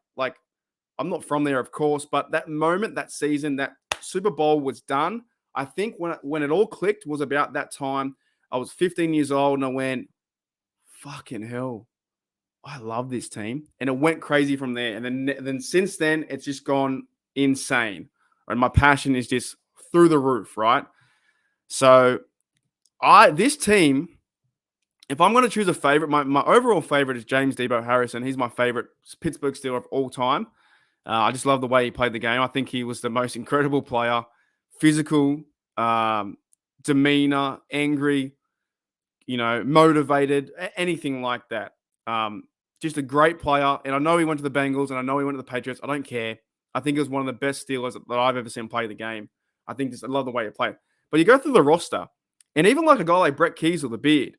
I'm not from there, of course, but that moment, that season, that Super Bowl was done. I think when it all clicked was about that time. I was 15 years old and I went, fucking hell, I love this team. And it went crazy from there. And then since then, it's just gone insane. And my passion is just through the roof, right? So this team, if I'm going to choose a favorite, my overall favorite is James Debo Harrison. He's my favorite Pittsburgh Steeler of all time. I just love the way he played the game. I think he was the most incredible player, physical, demeanor, angry, motivated, anything like that. Just a great player. And I know he went to the Bengals and I know he went to the Patriots. I don't care. I think he was one of the best Steelers that I've ever seen play the game. I love the way he played. But you go through the roster, and even like a guy like Brett Keisel, the beard,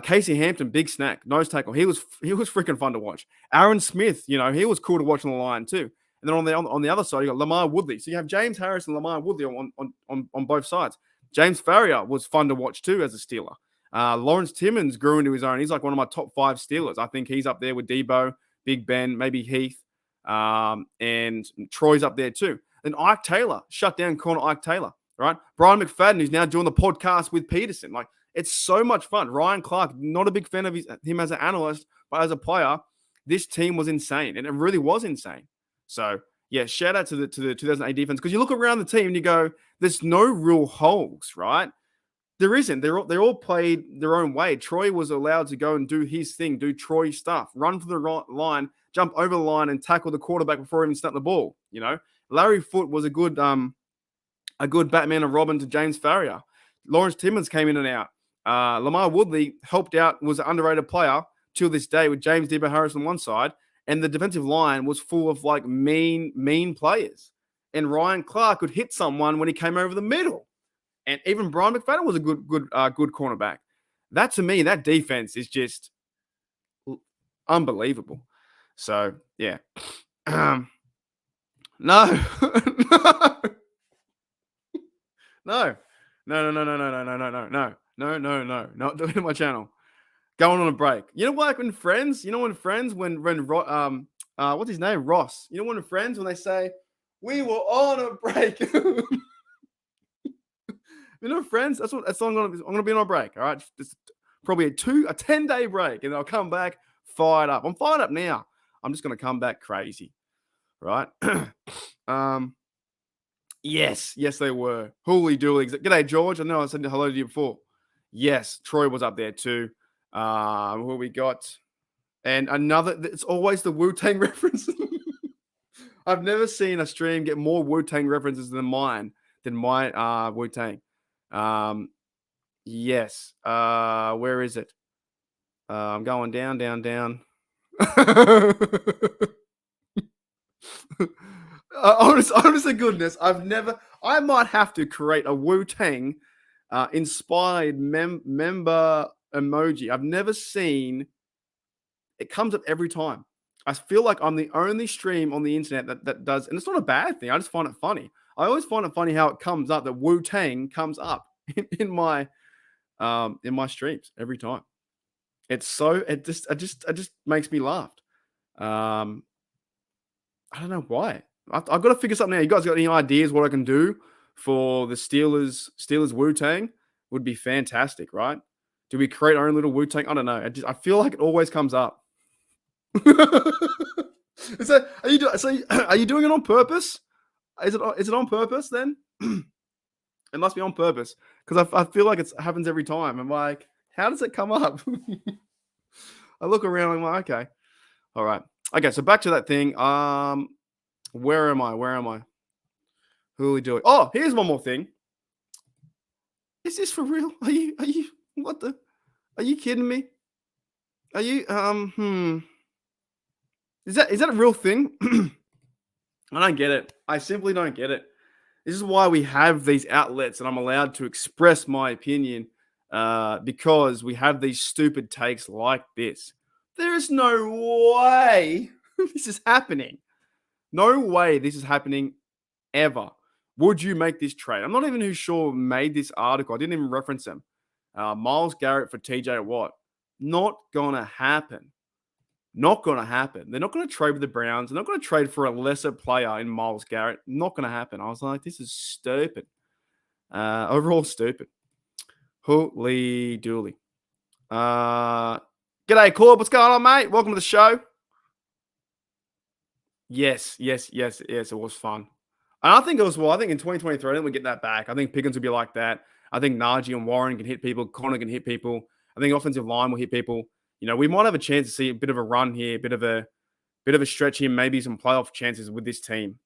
Casey Hampton, big snack, nose tackle. He was freaking fun to watch. Aaron Smith, he was cool to watch on the line too. And then on the other side, you got Lamar Woodley. So you have James Harris and Lamar Woodley on both sides. James Farrier was fun to watch too as a Steeler. Lawrence Timmons grew into his own. He's like one of my top 5 Steelers. I think he's up there with Debo, Big Ben, maybe Heath, and Troy's up there too. Then Ike Taylor, shut down corner Ike Taylor, right? Brian McFadden, who's now doing the podcast with Peterson. Like, it's so much fun. Ryan Clark, not a big fan of him as an analyst, but as a player, this team was insane, and it really was insane. So, yeah, shout out to the 2008 defense, because you look around the team and you go, there's no real holes, right? There isn't. They all played their own way. Troy was allowed to go and do his thing, do Troy stuff, run for the line, jump over the line, and tackle the quarterback before he even snapped the ball. Larry Foote was a good Batman and Robin to James Farrier. Lawrence Timmons came in and out. Lamar Woodley helped out, was an underrated player till this day with James Debo Harris on one side, and the defensive line was full of like mean players. And Ryan Clark could hit someone when he came over the middle. And even Brian McFadden was a good cornerback. That, to me, that defense is just unbelievable. So, yeah. No. No. Not doing my channel. Going on a break. You know, like when Friends, when what's his name? Ross. You know, when Friends, when they say, we were on a break. Friends, that's what I'm gonna be on a break. All right, just probably a 10-day break, and I'll come back fired up. I'm fired up now. I'm just gonna come back crazy, right? Yes, they were. Holy dooly. G'day, George. I know I said hello to you before. Yes, Troy was up there too. Who we got? And another. It's always the Wu-Tang reference. I've never seen a stream get more Wu-Tang references than my Wu-Tang. Yes. Where is it? I'm going down. Honest to goodness, I might have to create a Wu-Tang inspired member emoji. I've never seen it. Comes up every time. I feel like I'm the only stream on the internet that does, and it's not a bad thing. I just find it funny. I always find it funny how it comes up, that Wu-Tang comes up in my streams every time. It just makes me laugh. I don't know why. I've got to figure something out. You guys got any ideas what I can do for the Steelers Wu-Tang? Would be fantastic, right? Do we create our own little Wu-Tang? I don't know. I feel like it always comes up. Are you doing it on purpose? Is it on purpose then? It must be on purpose, because I feel like it happens every time. I'm like, how does it come up? I look around, I'm like, okay. All right. Okay, so back to that thing. Where am I? Who are we doing? Oh, here's one more thing. Is this for real? What the? Are you kidding me? Are you, is that a real thing? I don't get it. I simply don't get it. This is why we have these outlets and I'm allowed to express my opinion because we have these stupid takes like this. There is no way this is happening. No way this is happening ever. Would you make this trade? I'm not even who sure made this article. I didn't even reference them. Miles Garrett for TJ Watt. Not going to happen. Not going to happen. They're not going to trade with the Browns. They're not going to trade for a lesser player in Miles Garrett. Not going to happen. I was like, this is stupid. Overall, stupid. Holy dooly. G'day, Corb. What's going on, mate? Welcome to the show. Yes. It was fun. And I think it was, I think in 2023, I think we get that back. I think Pickens will be like that. I think Najee and Warren can hit people. Connor can hit people. I think offensive line will hit people. You know, we might have a chance to see a bit of a run here, a bit of a stretch here, maybe some playoff chances with this team.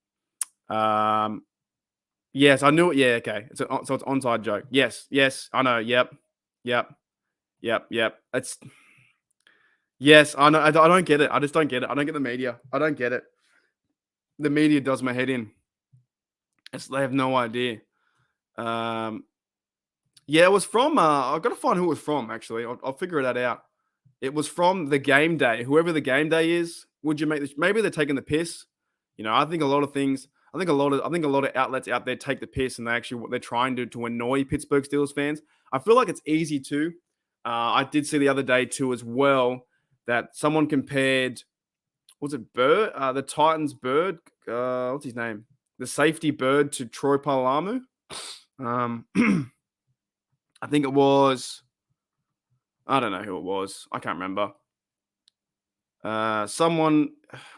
Yes, I knew it. Yeah, okay. So it's onside joke. Yes, I know. Yep. It's yes, I know. I don't get it. I just don't get it. I don't get the media. I don't get it. The media does my head in. They have no idea. Yeah, it was from. I've got to find who it was from. Actually, I'll figure that out. It was from the game day. Whoever the game day is, would you make this? Maybe they're taking the piss. You know, I think a lot of things. I think a lot of outlets out there take the piss, and what they're trying to annoy Pittsburgh Steelers fans. I feel like it's easy to. I did see the other day too as well that someone compared. Was it Bird? The Titans Bird. What's his name? The safety Bird to Troy Polamalu. I think it was. I don't know who it was. I can't remember. Someone.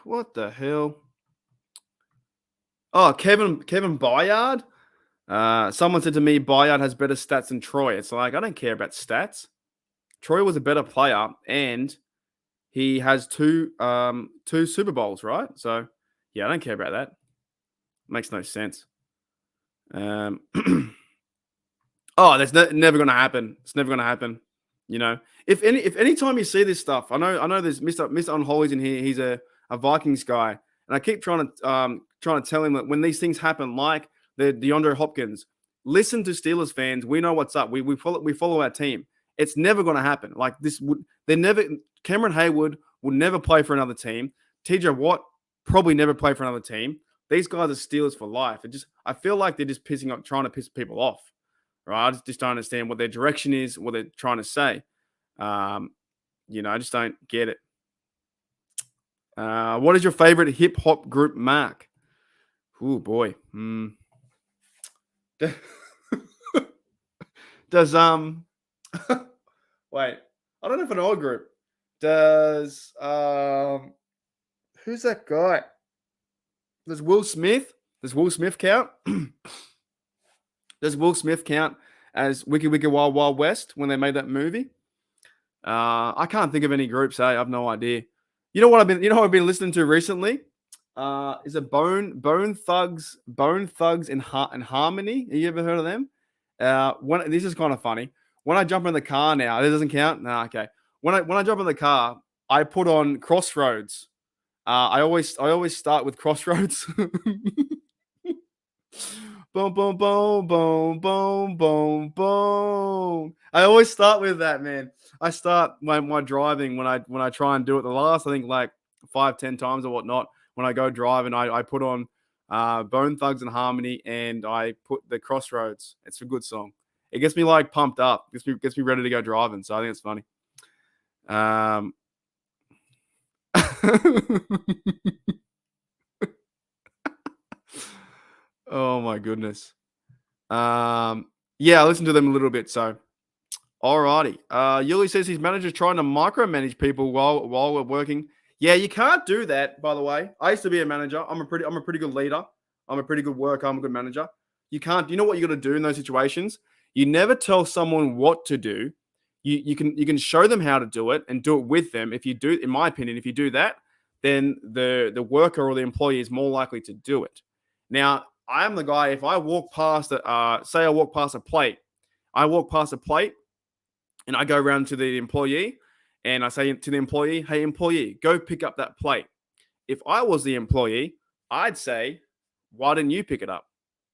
What the hell? Oh, Kevin Byard. Someone said to me, Byard has better stats than Troy. It's like, I don't care about stats. Troy was a better player, and he has two Super Bowls, right? So, yeah, I don't care about that. Makes no sense. Oh, that's never going to happen. It's never going to happen. You know, if any time you see this stuff, I know there's Mr. Unholy's in here. He's a Vikings guy, and I keep trying to tell him that when these things happen, like the DeAndre Hopkins, listen to Steelers fans. We know what's up. We follow our team. It's never going to happen. Like this Cameron Hayward will never play for another team. TJ Watt probably never play for another team. These guys are Steelers for life. I feel like they're just trying to piss people off. Right? I just don't understand what their direction is, what they're trying to say. You know, I just don't get it. What is your favorite hip hop group, Mark? Oh boy. Does wait, I don't know if I know a group. Does who's that guy? Does Will Smith? Does Will Smith count? Does Will Smith count as Wiki Wiki Wild Wild West when they made that movie? I can't think of any groups. I have no idea. You know what I've been listening to recently? Is it Bone Thugs in Harmony? Have you ever heard of them? This is kind of funny. When I jump in the car now, it doesn't count. Nah, okay. When I jump in the car, I put on Crossroads. I always start with Crossroads. Boom, boom, boom, boom, boom, boom, boom. I always start with that, man. I start my driving when I try and do it the last, I think like 5-10 times or whatnot. When I go drive and I put on Bone Thugs and Harmony and I put the Crossroads. It's a good song. It gets me like pumped up. Gets me ready to go driving. So I think it's funny. Oh my goodness. Yeah, I listened to them a little bit. So, alrighty. Yuli says his manager's trying to micromanage people while we're working. Yeah, you can't do that. By the way, I used to be a manager. I'm a pretty good leader. I'm a pretty good worker. I'm a good manager. You can't. You know what you got to do in those situations? You never tell someone what to do. You can show them how to do it and do it with them. If you do, in my opinion, if you do that, then the worker or the employee is more likely to do it. Now, I am the guy, if I walk past, say I walk past a plate, I walk past a plate and I go around to the employee and I say to the employee, hey, employee, go pick up that plate. If I was the employee, I'd say, why didn't you pick it up?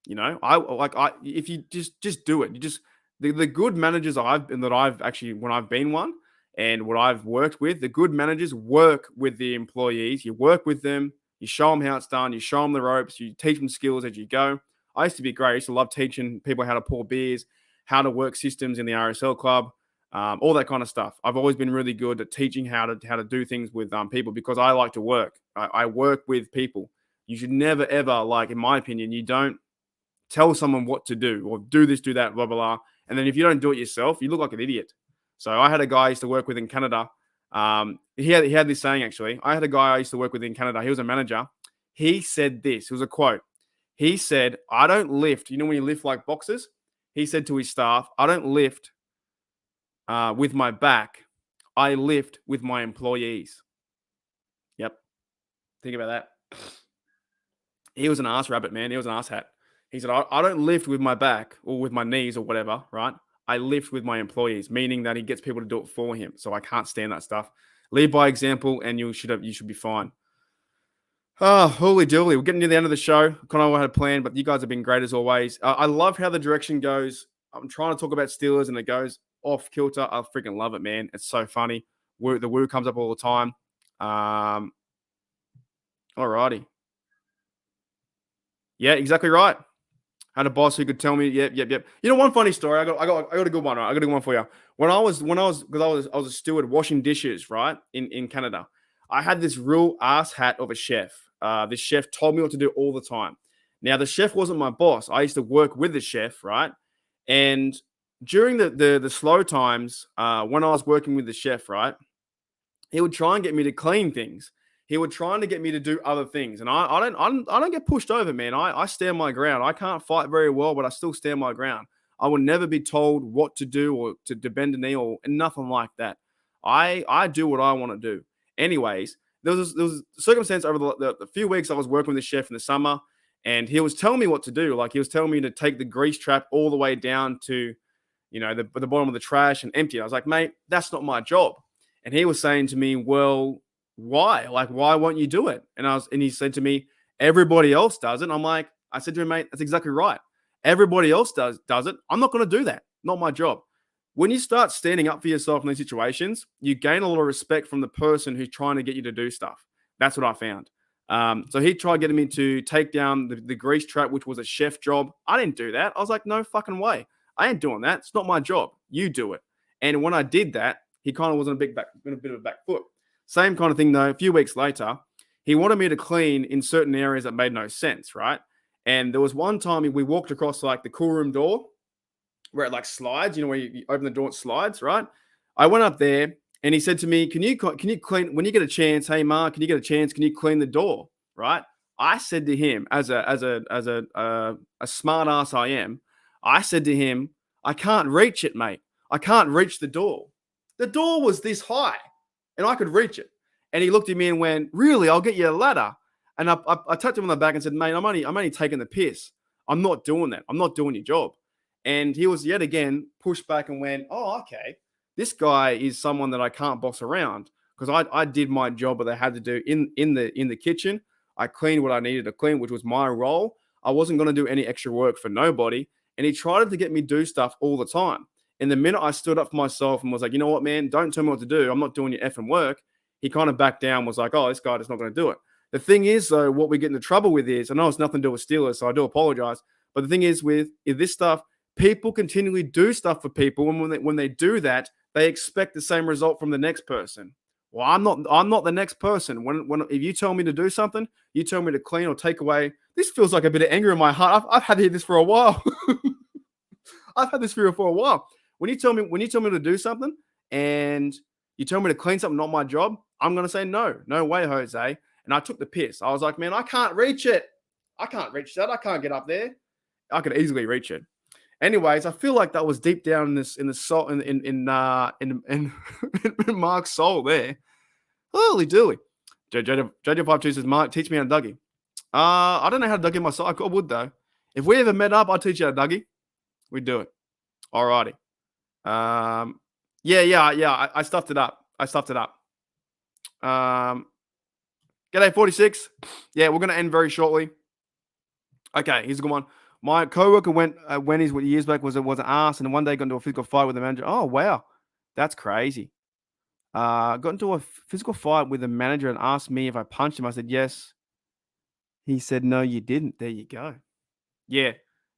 If you just do it. You just the good managers I've actually when I've been one and what I've worked with, the good managers work with the employees. You work with them, you show them how it's done, you show them the ropes, you teach them skills as you go. I used to be great. I used to love teaching people how to pour beers, how to work systems in the RSL club, all that kind of stuff. I've always been really good at teaching how to do things with people because I like to work. I work with people. You should never ever, like in my opinion, you don't tell someone what to do or do this, do that, blah, blah, blah. And then if you don't do it yourself, you look like an idiot. So I had a guy I used to work with in Canada. He had this saying, actually. I had a guy I used to work with in Canada. He was a manager. He said this. It was a quote. He said, I don't lift. You know when you lift like boxes? He said to his staff, I don't lift with my back. I lift with my employees. Yep. Think about that. He was an ass rabbit, man. He was an ass hat. He said, I don't lift with my back or with my knees or whatever, right? I lift with my employees, meaning that he gets people to do it for him. So I can't stand that stuff. Lead by example, and you should be fine. Oh, holy dooly. We're getting near the end of the show. Kind of what I had planned, but you guys have been great as always. I love how the direction goes. I'm trying to talk about Steelers, and it goes off kilter. I freaking love it, man. It's so funny. The woo comes up all the time. Alrighty. Yeah, exactly right. Had a boss who could tell me, yep. You know, one funny story. I got a good one. Right? I got a good one for you. When I was a steward washing dishes, right, in Canada. I had this real ass hat of a chef. This chef told me what to do all the time. Now, the chef wasn't my boss. I used to work with the chef, right? And during the slow times, when I was working with the chef, right, he would try and get me to clean things. He would try to get me to do other things, and I don't get pushed over, man. I stand my ground. I can't fight very well, but I still stand my ground. I will never be told what to do or to bend a knee or nothing like that. I do what I want to do. Anyways, there was a circumstance over the few weeks I was working with the chef in the summer, and he was telling me what to do. Like he was telling me to take the grease trap all the way down to, the bottom of the trash and empty it. I was like, mate, that's not my job. And he was saying to me, well, why? Like, why won't you do it? And he said to me, everybody else does it. And I said to him, mate, that's exactly right. Everybody else does it. I'm not going to do that. Not my job. When you start standing up for yourself in these situations, you gain a lot of respect from the person who's trying to get you to do stuff. That's what I found. So he tried getting me to take down the grease trap, which was a chef job. I didn't do that. I was like, no fucking way. I ain't doing that. It's not my job. You do it. And when I did that, he kind of was in a bit of a back foot. Same kind of thing, though. A few weeks later, he wanted me to clean in certain areas that made no sense, right? And there was one time we walked across like the cool room door where it like slides, where you open the door, it slides, right? I went up there and he said to me, can you clean, when you get a chance, hey, Mark, can you clean the door, right? I said to him, as a smart ass I am, I said to him, I can't reach it, mate. I can't reach the door. The door was this high. And I could reach it. And he looked at me and went, really, I'll get you a ladder. And I tapped him on the back and said, mate, I'm only taking the piss. I'm not doing that. I'm not doing your job. And he was yet again pushed back and went, oh, okay. This guy is someone that I can't boss around because I did my job that I had to do in the kitchen. I cleaned what I needed to clean, which was my role. I wasn't going to do any extra work for nobody. And he tried to get me to do stuff all the time. And the minute I stood up for myself and was like, you know what, man, don't tell me what to do. I'm not doing your effing work. He kind of backed down, was like, oh, this guy is not going to do it. The thing is, though, what we get into trouble with is, I know it's nothing to do with Steelers, so I do apologize. But the thing is with this stuff, people continually do stuff for people. And when they do that, they expect the same result from the next person. Well, I'm not the next person. If you tell me to do something, you tell me to clean or take away. This feels like a bit of anger in my heart. I've had this for a while. I've had this fear for a while. When you tell me to do something and you tell me to clean something, not my job, I'm going to say no way, Jose. And I took the piss. I was like, man, I can't reach it. I can't reach that. I can't get up there. I could easily reach it. Anyways, I feel like that was deep down in Mark's soul there. Holy dooly. JJ52 says, Mark, teach me how to Dougie. I don't know how to Dougie myself. I would though. If we ever met up, I'd teach you how to Dougie. We'd do it. Alrighty. Yeah. I stuffed it up. G'day, 46. Yeah, we're gonna end very shortly. Okay, here's a good one. My coworker went when he's years back was an ass, and one day got into a physical fight with the manager. Oh wow, that's crazy. Got into a physical fight with the manager and asked me if I punched him. I said yes. He said no, you didn't. There you go. Yeah,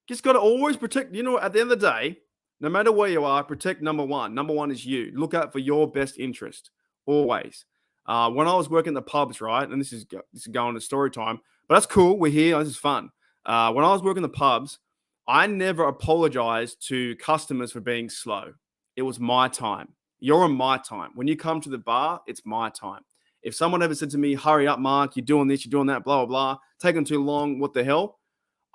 just got to always protect. You know, at the end of the day, no matter where you are, protect number one. Number one is you. Look out for your best interest always. When I was working the pubs, right, and this is going to story time, but that's cool. We're here. This is fun. When I was working the pubs, I never apologized to customers for being slow. It was my time. You're on my time. When you come to the bar, it's my time. If someone ever said to me, "Hurry up, Mark, you're doing this, you're doing that, blah blah blah," taking too long, what the hell?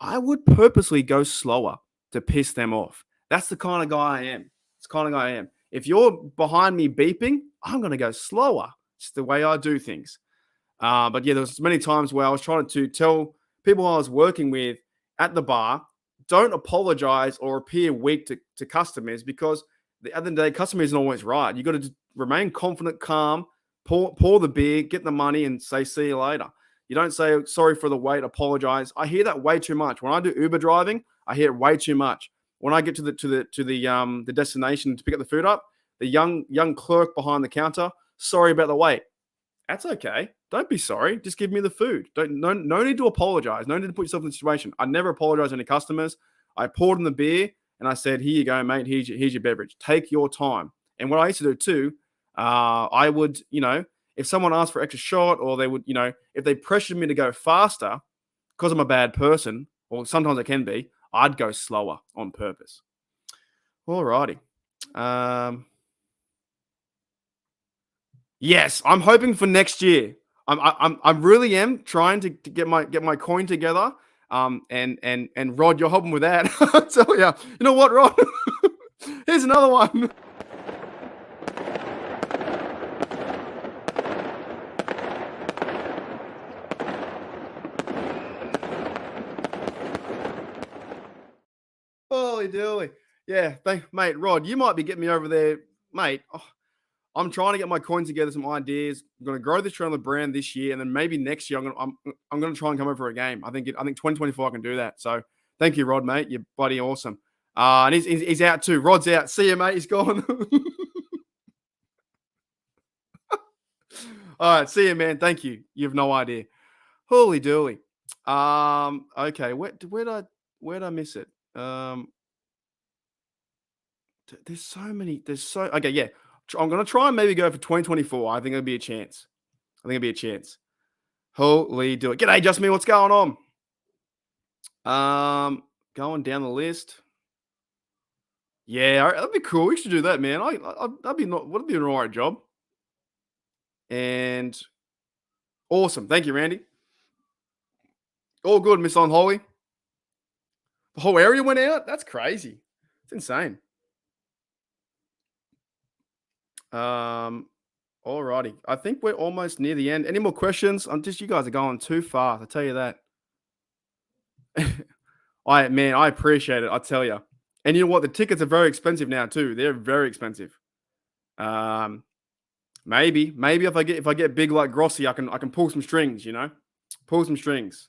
I would purposely go slower to piss them off. That's the kind of guy I am. It's the kind of guy I am. If you're behind me beeping, I'm going to go slower. It's the way I do things. But yeah, there was many times where I was trying to tell people I was working with at the bar, don't apologize or appear weak to customers because the other day, customer isn't always right. You got to remain confident, calm, pour the beer, get the money, and say, see you later. You don't say sorry for the wait, apologize. I hear that way too much. When I do Uber driving, I hear it way too much. When I get to the destination to pick up the food up, the young clerk behind the counter, sorry about the wait. That's okay. Don't be sorry. Just give me the food. No need to apologize. No need to put yourself in the situation. I never apologize to any customers. I poured them the beer and I said, "Here you go, mate. Here's your beverage. Take your time." And what I used to do too, I would, if someone asked for extra shot or they would, if they pressured me to go faster because I'm a bad person, or sometimes I can be, I'd go slower on purpose. Alrighty. Yes, I'm hoping for next year. I really am trying to get my coin together. And Rod, you're helping with that. I tell you, you know what, Rod? Here's another one. Holy dooly. Yeah, mate, Rod, you might be getting me over there, mate. Oh, I'm trying to get my coins together, some ideas. I'm going to grow this channel brand this year, and then maybe next year I'm going to try and come over for a game. I think 2024 I can do that. So thank you, Rod, mate. You're bloody awesome. And he's out too. Rod's out. See you, mate. He's gone. All right, see you, man. Thank you. You have no idea. Holy dooly. Okay. Where'd I miss it? There's so many. Okay. Yeah. I'm gonna try and maybe go for 2024. I think it'll be a chance. Holy do it. G'day, just me. What's going on? Going down the list. Yeah, that'd be cool. We should do that, man. Would be an alright job. And awesome. Thank you, Randy. All good, Miss Unholy. The whole area went out. That's crazy. It's insane. Alrighty. I think we're almost near the end. Any more questions? You guys are going too fast. I tell you that. I appreciate it. I tell you. And you know what? The tickets are very expensive now too. They're very expensive. Maybe if I get big like Grossi, I can pull some strings. Pull some strings.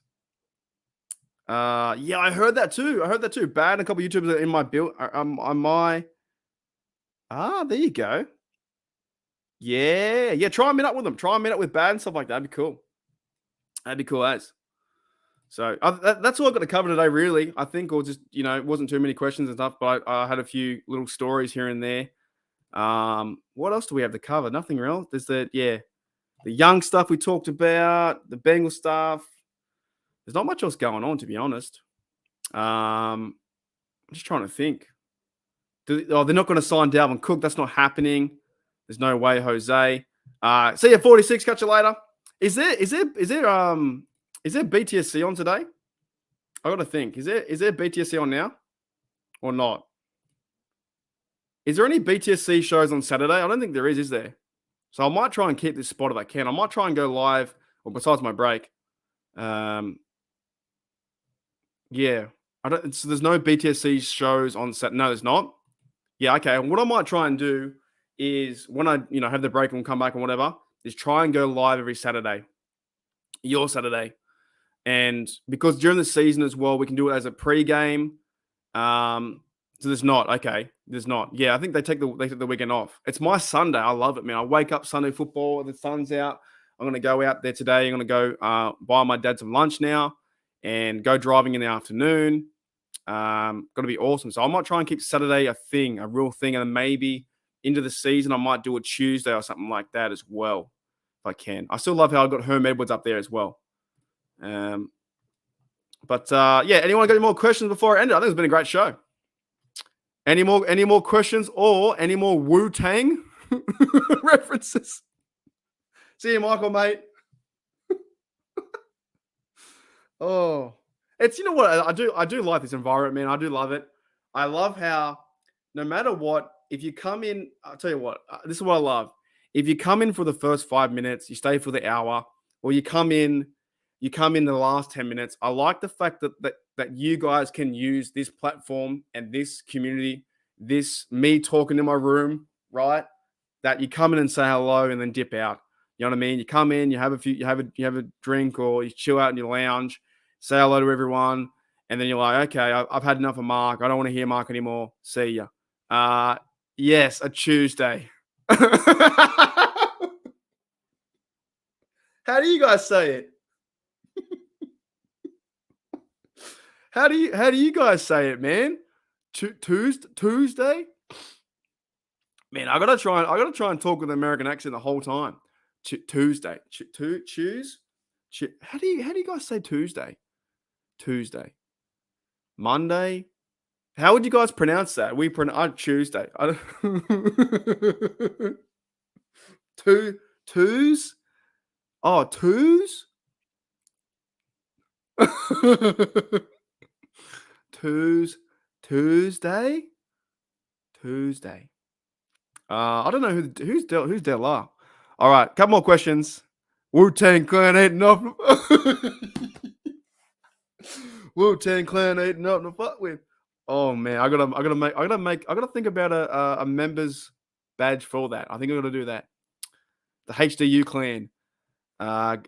Yeah, I heard that too. Bad and a couple of YouTubers are in my build. On my. There you go. Yeah. Try and meet up with them. Try and meet up with Bad and stuff like that. That'd be cool as. So that's all I've got to cover today, really. I think, or just it wasn't too many questions and stuff, but I had a few little stories here and there. What else do we have to cover? Nothing else. There's the young stuff we talked about, the Bengal stuff. There's not much else going on, to be honest. I'm just trying to think. They're not going to sign Dalvin Cook. That's not happening. There's no way, Jose. See you, 46. Catch you later. Is there BTSC on today? I got to think. Is there BTSC on now or not? Is there any BTSC shows on Saturday? I don't think there is there? So I might try and keep this spot if I can. I might try and go live, or besides my break. Yeah. So there's no BTSC shows on Saturday. No, there's not. Yeah, okay. And what I might try and do is when I, have the break and come back and whatever, is try and go live every Saturday, your Saturday. And because during the season as well, we can do it as a pre-game. So there's not. Okay, there's not. Yeah, I think they take the weekend off. It's my Sunday. I love it, man. I wake up Sunday football. The sun's out. I'm gonna go out there today. I'm gonna go buy my dad some lunch now, and go driving in the afternoon. Gonna be awesome. So I might try and keep Saturday a real thing, and then maybe into the season I might do a Tuesday or something like that as well, if I can. I still love how I got Herm Edwards up there as well. But yeah, anyone got any more questions before I end it? I think it's been a great show. Any more questions or any more Wu-Tang references? See you, Michael, mate. Oh, it's, what I do like this environment, man. I do love it. I love how no matter what, if you come in, I'll tell you what, this is what I love. If you come in for the first 5 minutes, you stay for the hour, or you come in the last 10 minutes. I like the fact that you guys can use this platform and this community, this me talking in my room, right? That you come in and say hello and then dip out. You know what I mean? You come in, you have a drink, or you chill out in your lounge, say hello to everyone, and then you're like, okay, I've had enough of Mark. I don't want to hear Mark anymore. See ya. Yes, a Tuesday. How do you guys say it? How do you guys say it, man? Tuesday? Man, I gotta try and talk with an American accent the whole time. Tuesday. Choose. How do you guys say Tuesday? Tuesday. Monday. How would you guys pronounce that? We pronounce Tuesday. Twos. Oh, twos. Tuesday. I don't know who's Del. All right, couple more questions. Wu-Tang Clan ain't enough. Wu-Tang Clan ain't nothing to fuck with. Oh man, I gotta think about a members badge for that. I think I'm gonna do that. The HDU clan.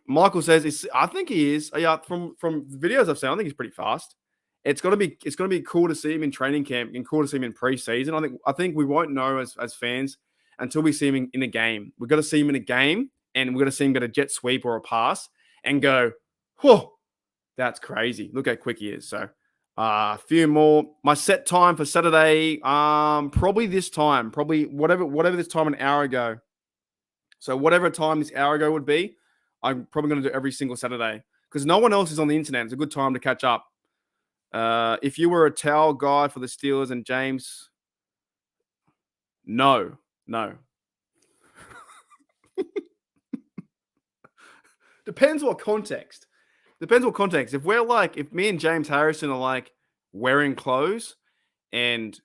Michael says I think he is. Yeah, from videos I've seen, I think he's pretty fast. It's gonna be cool to see him in training camp and cool to see him in preseason. I think we won't know as fans until we see him in a game. We've got to see him in a game, and we're gonna see him get a jet sweep or a pass and go, whoa, that's crazy. Look how quick he is. So a few more. My set time for Saturday, probably this time, whatever this time an hour ago. So whatever time this hour ago would be, I'm probably going to do every single Saturday because no one else is on the internet. It's a good time to catch up. If you were a towel guy for the Steelers and James, no. Depends what context. If me and James Harrison are like wearing clothes and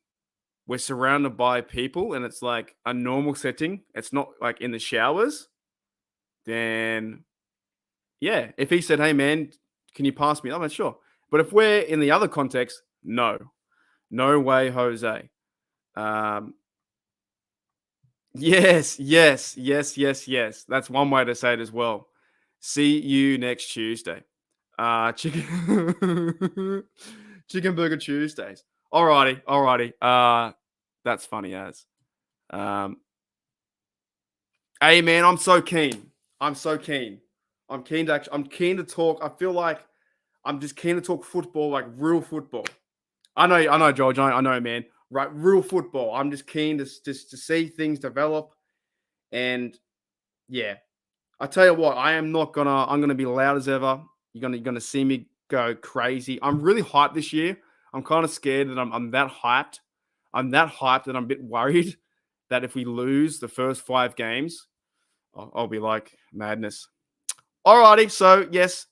we're surrounded by people and it's like a normal setting, it's not like in the showers, then yeah. If he said, hey man, can you pass me? I'm not sure. But if we're in the other context, no way, Jose. Yes. That's one way to say it as well. See you next Tuesday. Chicken Burger Tuesdays. Alrighty. That's funny as. Hey man, I'm so keen. I'm keen to talk. I feel like I'm just keen to talk football, like real football. I know, George. I know, man. Right, real football. I'm just keen to see things develop, and yeah. I tell you what, I'm gonna be loud as ever. You're gonna see me go crazy. I'm really hyped this year. I'm kind of scared that I'm that hyped. I'm that hyped that I'm a bit worried that if we lose the first 5 games, I'll be like madness. Alrighty, so yes,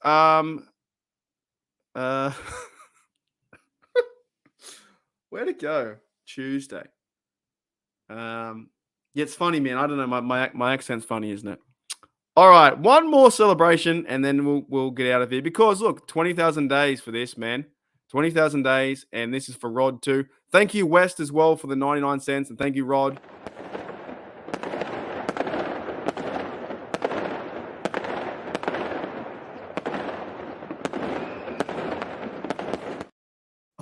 where'd it go? Tuesday. Yeah, it's funny, man. I don't know. My accent's funny, isn't it? All right, one more celebration, and then we'll get out of here. Because look, 20,000 days for this, man. 20,000 days, and this is for Rod too. Thank you, West, as well, for the 99 cents. And thank you, Rod.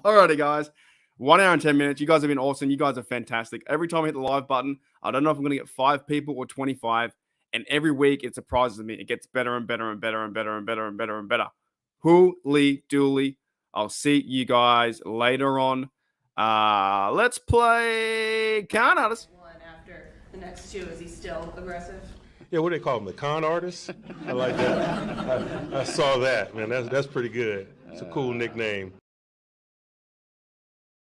Alrighty, guys. 1 hour and 10 minutes. You guys have been awesome. You guys are fantastic. Every time I hit the live button, I don't know if I'm going to get 5 people or 25. And every week it surprises me. It gets better and better and better and better and better and better and better. Holy dooly. I'll see you guys later on. Let's play Con Artist. One after the next 2. Is he still aggressive? Yeah, what do they call them? The con artists? I like that. I saw that, man. That's pretty good. It's a cool nickname.